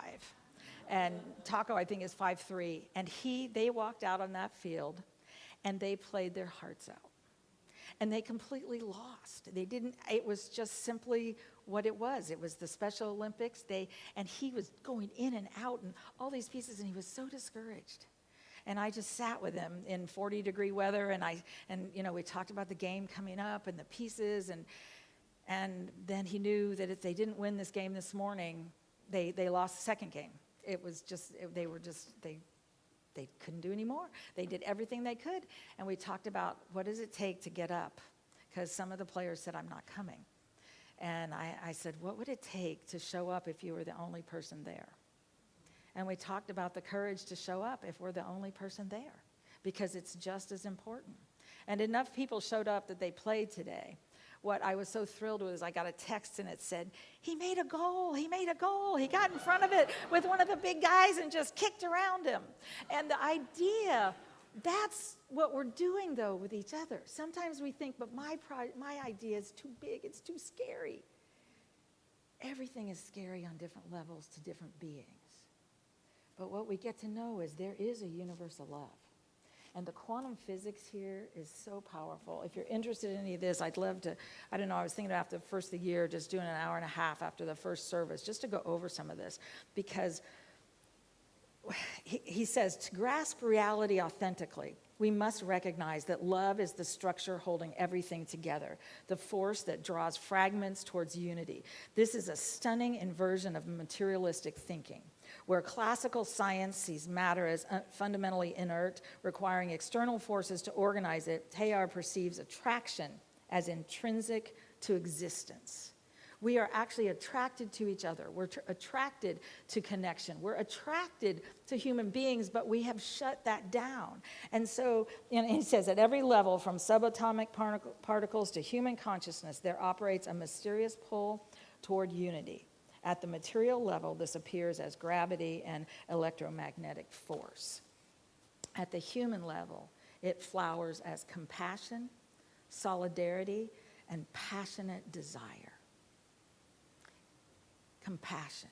And Taco, I think, is 5'3". And they walked out on that field, and they played their hearts out. And they completely lost. It was just simply what it was. It was the Special Olympics. And he was going in and out and all these pieces, and he was so discouraged. And I just sat with him in 40-degree weather, and we talked about the game coming up and the pieces, and then he knew that if they didn't win this game this morning, they lost the second game. It was just, they couldn't do any more. They did everything they could. And we talked about what does it take to get up? Because some of the players said, I'm not coming. And I said, what would it take to show up if you were the only person there? And we talked about the courage to show up if we're the only person there, because it's just as important. And enough people showed up that they played today. What I was so thrilled with is I got a text and it said, he made a goal. He got in front of it with one of the big guys and just kicked around him. And the idea, that's what we're doing, though, with each other. Sometimes we think, but my idea is too big. It's too scary. Everything is scary on different levels to different beings. But what we get to know is there is a universal love. And the quantum physics here is so powerful. If you're interested in any of this, I'd love to, I was thinking after the first of the year, just doing an hour and a half after the first service, just to go over some of this. Because he says, to grasp reality authentically, we must recognize that love is the structure holding everything together, the force that draws fragments towards unity. This is a stunning inversion of materialistic thinking, where classical science sees matter as fundamentally inert, requiring external forces to organize it. Teilhard perceives attraction as intrinsic to existence. We are actually attracted to each other. We're attracted to connection. We're attracted to human beings, but we have shut that down. And so, he says, at every level, from subatomic particles to human consciousness, there operates a mysterious pull toward unity. At the material level, this appears as gravity and electromagnetic force. At the human level, it flowers as compassion, solidarity, and passionate desire. Compassion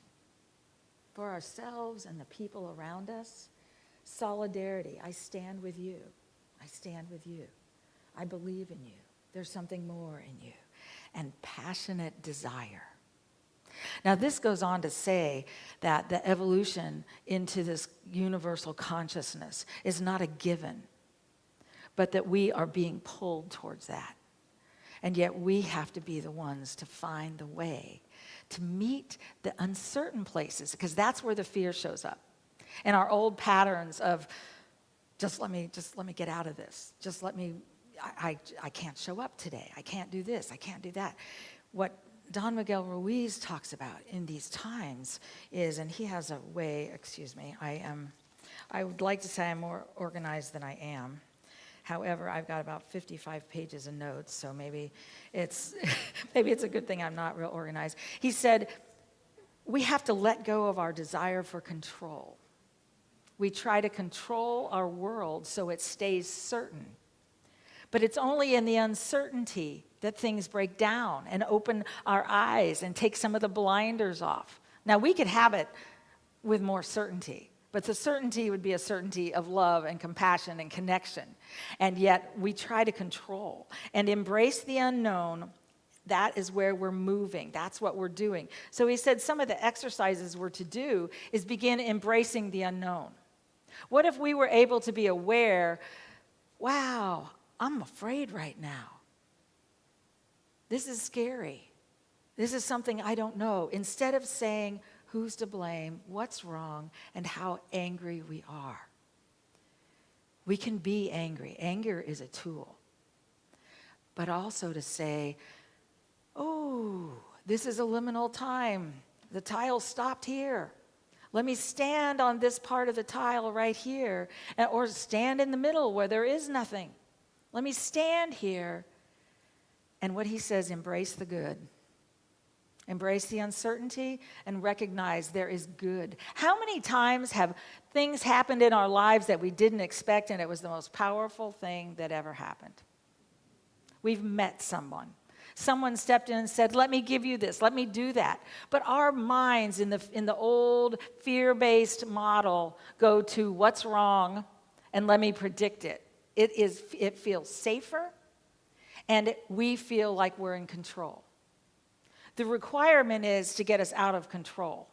for ourselves and the people around us. Solidarity, I stand with you. I stand with you. I believe in you. There's something more in you. And passionate desire. Now, this goes on to say that the evolution into this universal consciousness is not a given, but that we are being pulled towards that. And yet we have to be the ones to find the way to meet the uncertain places, because that's where the fear shows up. And our old patterns of, just let me get out of this. Just let me, I can't show up today. I can't do this. I can't do that. What Don Miguel Ruiz talks about in these times is, and he has a way, I would like to say I'm more organized than I am. However, I've got about 55 pages of notes, so maybe it's a good thing I'm not real organized. He said, we have to let go of our desire for control. We try to control our world so it stays certain. But it's only in the uncertainty that things break down and open our eyes and take some of the blinders off. Now, we could have it with more certainty, but the certainty would be a certainty of love and compassion and connection. And yet we try to control and embrace the unknown. That is where we're moving. That's what we're doing. So he said some of the exercises we're to do is begin embracing the unknown. What if we were able to be aware, wow, I'm afraid right now. This is scary. This is something I don't know. Instead of saying, who's to blame, what's wrong, and how angry we are. We can be angry. Anger is a tool. But also to say, oh, this is a liminal time. The tile stopped here. Let me stand on this part of the tile right here, or stand in the middle where there is nothing. Let me stand here. And what he says, embrace the good. Embrace the uncertainty and recognize there is good. How many times have things happened in our lives that we didn't expect, and it was the most powerful thing that ever happened? We've met someone. Someone stepped in and said, let me give you this, let me do that. But our minds in the old fear-based model go to what's wrong and let me predict it. It feels safer, and we feel like we're in control. The requirement is to get us out of control,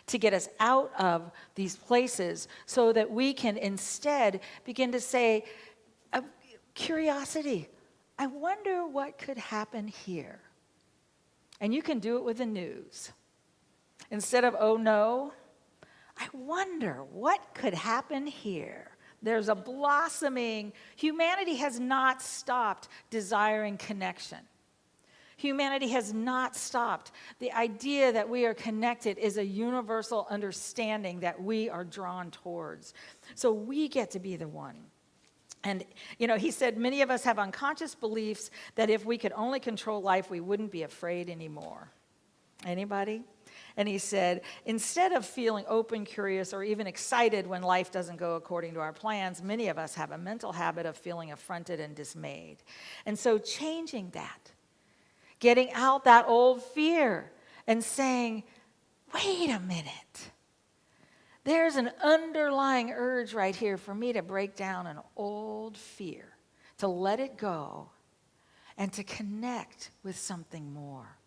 to get us out of these places so that we can instead begin to say, curiosity, I wonder what could happen here. And you can do it with the news. Instead of, oh no, I wonder what could happen here. There's a blossoming. Humanity has not stopped desiring connection. Humanity has not stopped. The idea that we are connected is a universal understanding that we are drawn towards. So we get to be the one. And, he said, many of us have unconscious beliefs that if we could only control life, we wouldn't be afraid anymore. Anybody? And he said, instead of feeling open, curious, or even excited when life doesn't go according to our plans, many of us have a mental habit of feeling affronted and dismayed. And so changing that, getting out that old fear and saying, wait a minute. There's an underlying urge right here for me to break down an old fear, to let it go, and to connect with something more.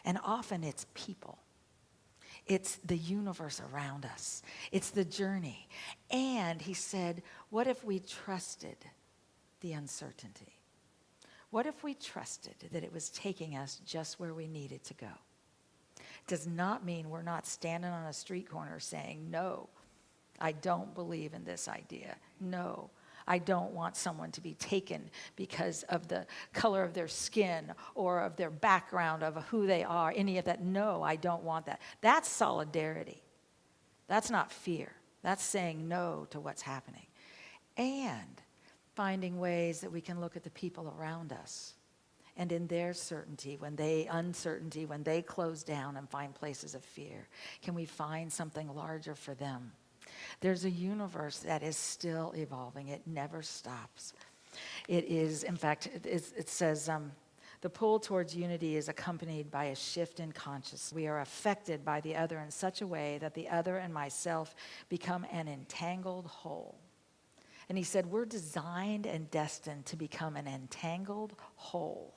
And often it's people. It's the universe around us. It's the journey. And he said, what if we trusted the uncertainty? What if we trusted that it was taking us just where we needed to go? Does not mean we're not standing on a street corner saying, no, I don't believe in this idea. No, I don't want someone to be taken because of the color of their skin or of their background, of who they are, any of that. No, I don't want that. That's solidarity. That's not fear. That's saying no to what's happening. And finding ways that we can look at the people around us and in their uncertainty, when they close down and find places of fear, can we find something larger for them? There's a universe that is still evolving. It never stops. It is, in fact, it says, the pull towards unity is accompanied by a shift in consciousness. We are affected by the other in such a way that the other and myself become an entangled whole. And he said, we're designed and destined to become an entangled whole.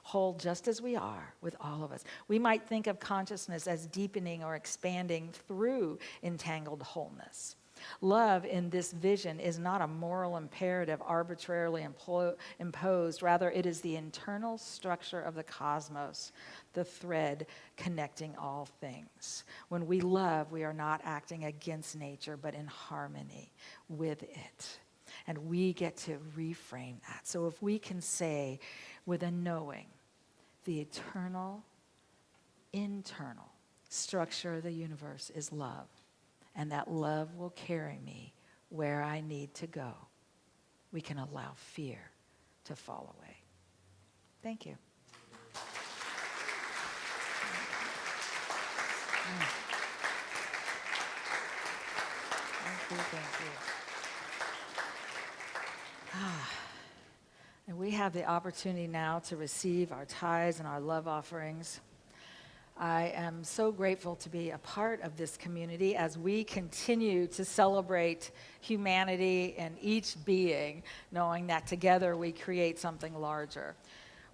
whole just as we are with all of us. We might think of consciousness as deepening or expanding through entangled wholeness. Love in this vision is not a moral imperative arbitrarily imposed. Rather, it is the internal structure of the cosmos, the thread connecting all things. When we love, we are not acting against nature, but in harmony with it. And we get to reframe that. So if we can say with a knowing, the eternal, internal structure of the universe is love, and that love will carry me where I need to go, we can allow fear to fall away. Thank you. Thank you. And we have the opportunity now to receive our tithes and our love offerings. I am so grateful to be a part of this community as we continue to celebrate humanity and each being, knowing that together we create something larger.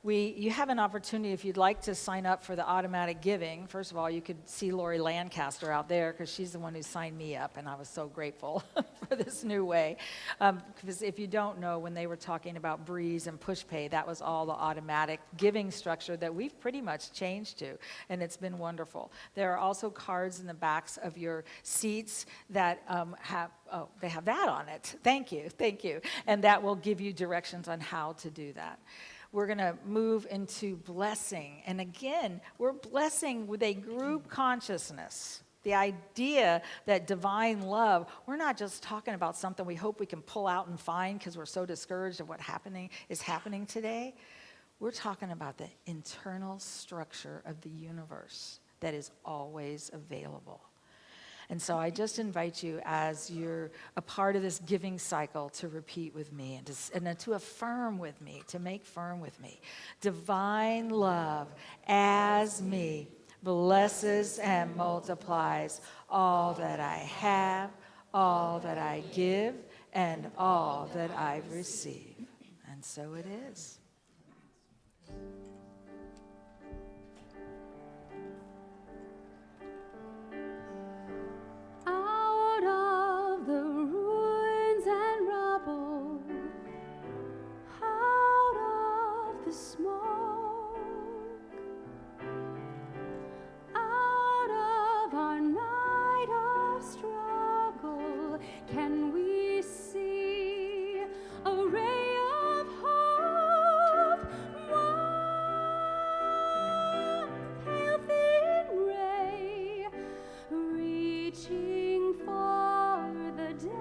You have an opportunity if you'd like to sign up for the automatic giving. First of all, you could see Lori Lancaster out there because she's the one who signed me up, and I was so grateful for this new way. Because if you don't know, when they were talking about Breeze and PushPay, that was all the automatic giving structure that we've pretty much changed to, and it's been wonderful. There are also cards in the backs of your seats that they have that on it. Thank you. And that will give you directions on how to do that. We're going to move into blessing. And again, we're blessing with a group consciousness. The idea that divine love, we're not just talking about something we hope we can pull out and find because we're so discouraged of what is happening today. We're talking about the internal structure of the universe that is always available. And so I just invite you, as you're a part of this giving cycle, to repeat with me and to affirm with me, to make firm with me. Divine love as me blesses and multiplies all that I have, all that I give, and all that I receive. And so it is. Out of the ruins and rubble, out of the smoke, out of our night of struggle, can we see a ray of hope? One pale thin ray reaching for the day.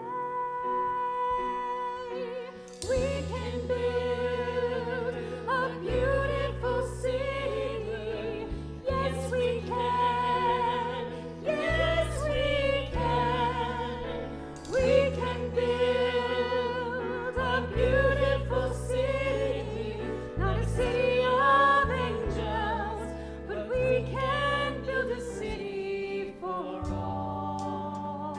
We can build a beautiful city. Yes, we can. Yes, we can. We can build a beautiful city. Not a city of angels, but we can build a city for all.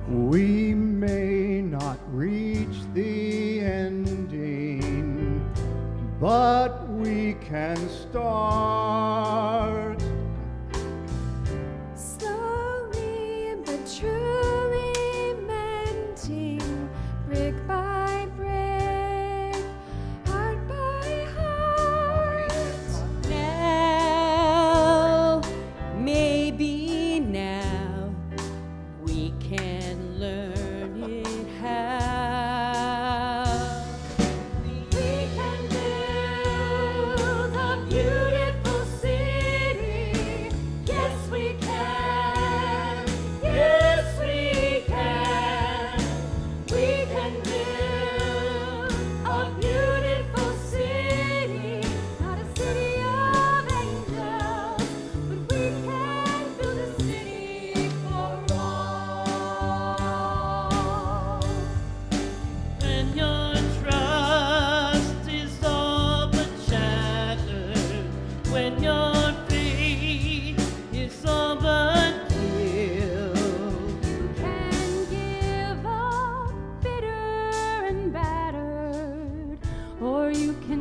We may not reach the ending, but we can start. Slowly but truly mending, brick by brick, heart by heart. Now, maybe now, we can learn it how. We can build a beautiful city.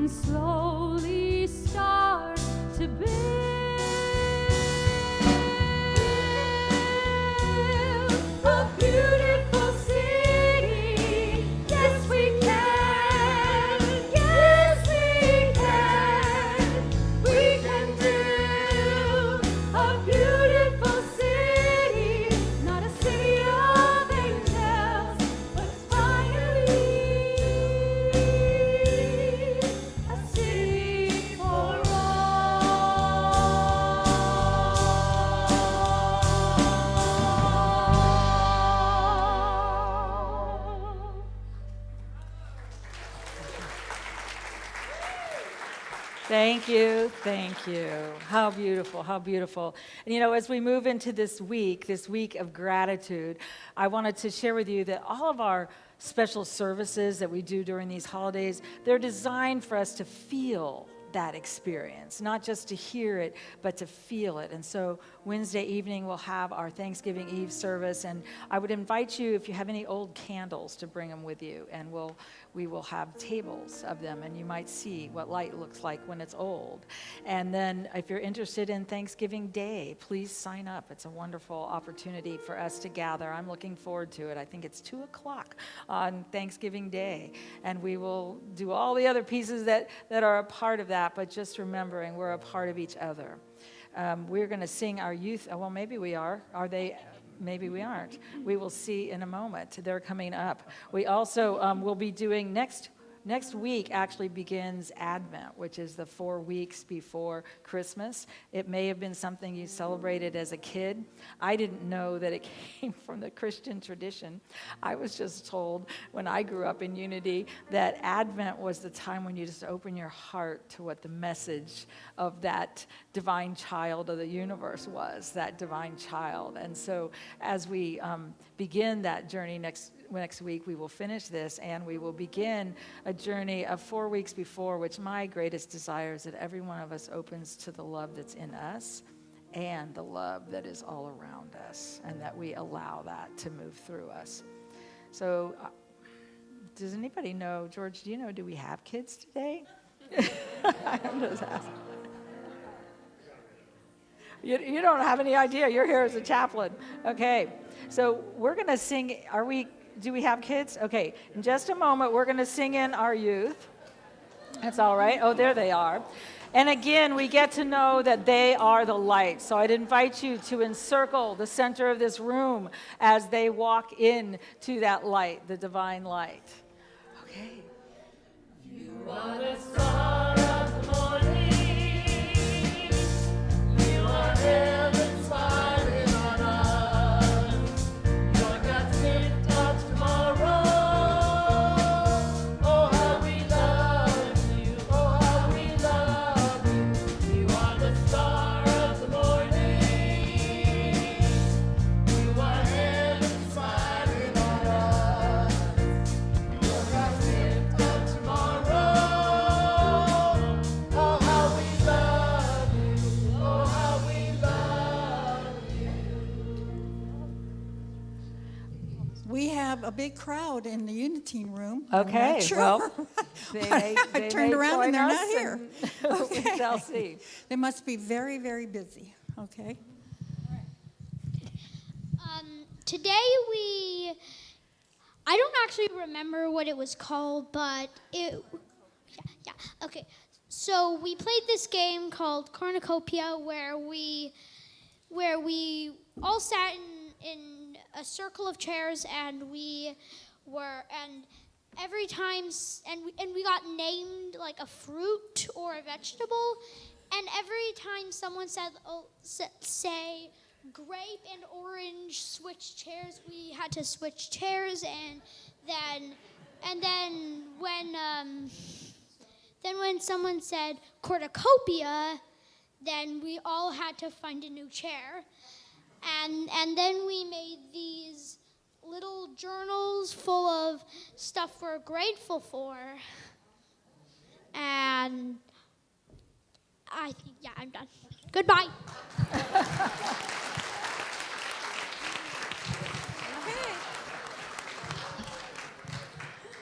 can slowly start to build a beautiful city. Yes, we can. Yes, we can. We can build a beautiful city, not a city of angels, but finally a city for all. Thank you, thank you. How beautiful, how beautiful. And you know, as we move into this week of gratitude, I wanted to share with you that all of our special services that we do during these holidays, they're designed for us to feel that experience, not just to hear it, but to feel it. And so Wednesday evening, we'll have our Thanksgiving Eve service, and I would invite you, if you have any old candles, to bring them with you, and we will have tables of them, and you might see what light looks like when it's old. And then if you're interested in Thanksgiving Day, please sign up. It's a wonderful opportunity for us to gather. I'm looking forward to it. I think it's 2 o'clock on Thanksgiving Day, and we will do all the other pieces that are a part of that, but just remembering we're a part of each other. We're going to sing our youth. Well, maybe we are. Are they? Maybe we aren't. We will see in a moment. They're coming up. We also will be doing next week actually begins Advent, which is the 4 weeks before Christmas. It may have been something you celebrated as a kid. I didn't know that it came from the Christian tradition. I was just told when I grew up in Unity that Advent was the time when you just open your heart to what the message of that divine child of the universe was, that divine child. And so as we begin that journey next week, we will finish this, and we will begin a journey of 4 weeks before, which my greatest desire is that every one of us opens to the love that's in us and the love that is all around us, and that we allow that to move through us. So does anybody know, George, do you know, do we have kids today? I'm just asking. You don't have any idea. You're here as a chaplain. Okay, so we're going to sing. Do we have kids? Okay, in just a moment, we're going to sing in our youth. That's all right. Oh, there they are. And again, we get to know that they are the light. So I'd invite you to encircle the center of this room as they walk in to that light, the divine light. Okay. You are the star of the morning. You are heaven smiling on us. You're God's gift of tomorrow. Oh, how we love you. Oh, how we love you. You are the star of the morning. You are heaven smiling on us. You're God's gift of tomorrow. Oh, how we love you. Oh, how we love you. We have a big crowd in the Unity room. I'm not Okay, sure. well, they may I turned around and they're not here. We shall see. They must be very, very busy. Okay. Today I don't actually remember what it was called, but yeah, okay. So we played this game called Cornucopia where we all sat in a circle of chairs, and every time we got named like a fruit or a vegetable, and every time someone said say grape and orange switch chairs, we had to switch chairs, and then when someone said cornucopia, then we all had to find a new chair, and then we made these little journals full of stuff we're grateful for, and I think, yeah, I'm done. Goodbye.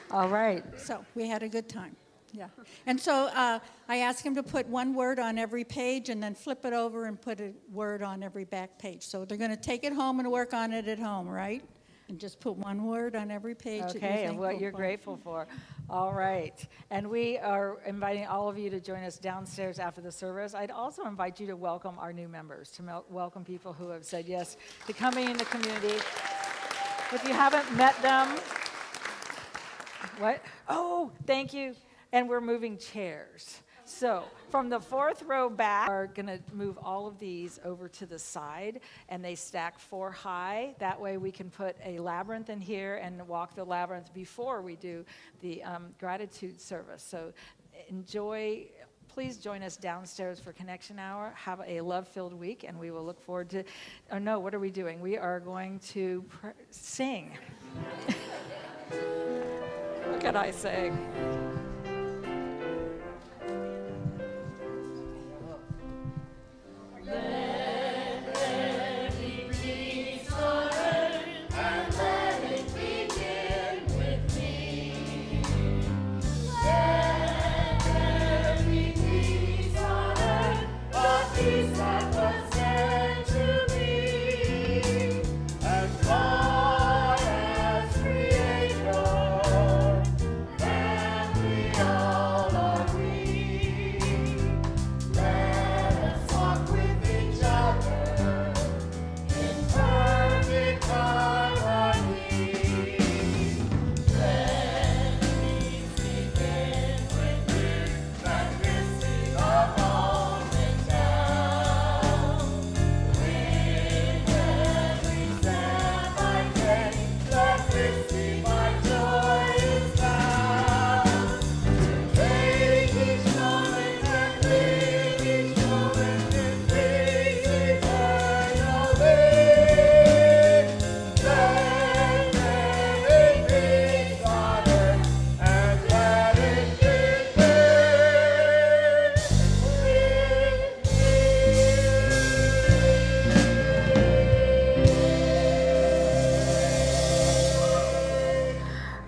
All right. So we had a good time. Yeah. And so I asked him to put one word on every page and then flip it over and put a word on every back page. So they're going to take it home and work on it at home, right? And just put one word on every page that you're Okay, and what thankful you're for. grateful for. All right. And we are inviting all of you to join us downstairs after the service. I'd also invite you to welcome our new members, to welcome people who have said yes to coming in the community. If you haven't met them, what? Oh, thank you. And we're moving chairs. So from the fourth row back, we're going to move all of these over to the side, and they stack 4 high. That way we can put a labyrinth in here and walk the labyrinth before we do the gratitude service. So enjoy. Please join us downstairs for Connection Hour. Have a love-filled week, and we will look forward to, oh no, what are we doing? We are going to sing. What can I sing?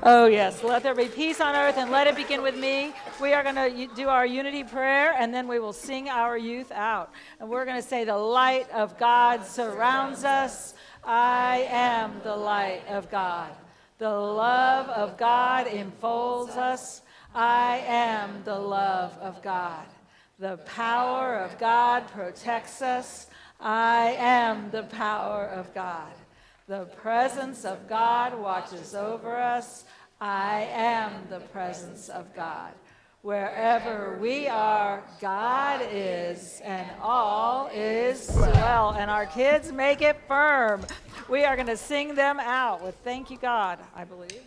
Oh, yes. Let there be peace on earth, and let it begin with me. We are going to do our unity prayer, and then we will sing our youth out. And we're going to say, the light of God surrounds us. I am the light of God. The love of God enfolds us. I am the love of God. The power of God protects us. I am the power of God. The presence of God watches over us. I am the presence of God. Wherever we are, God is, and all is well. And our kids make it firm. We are going to sing them out with Thank You, God, I believe.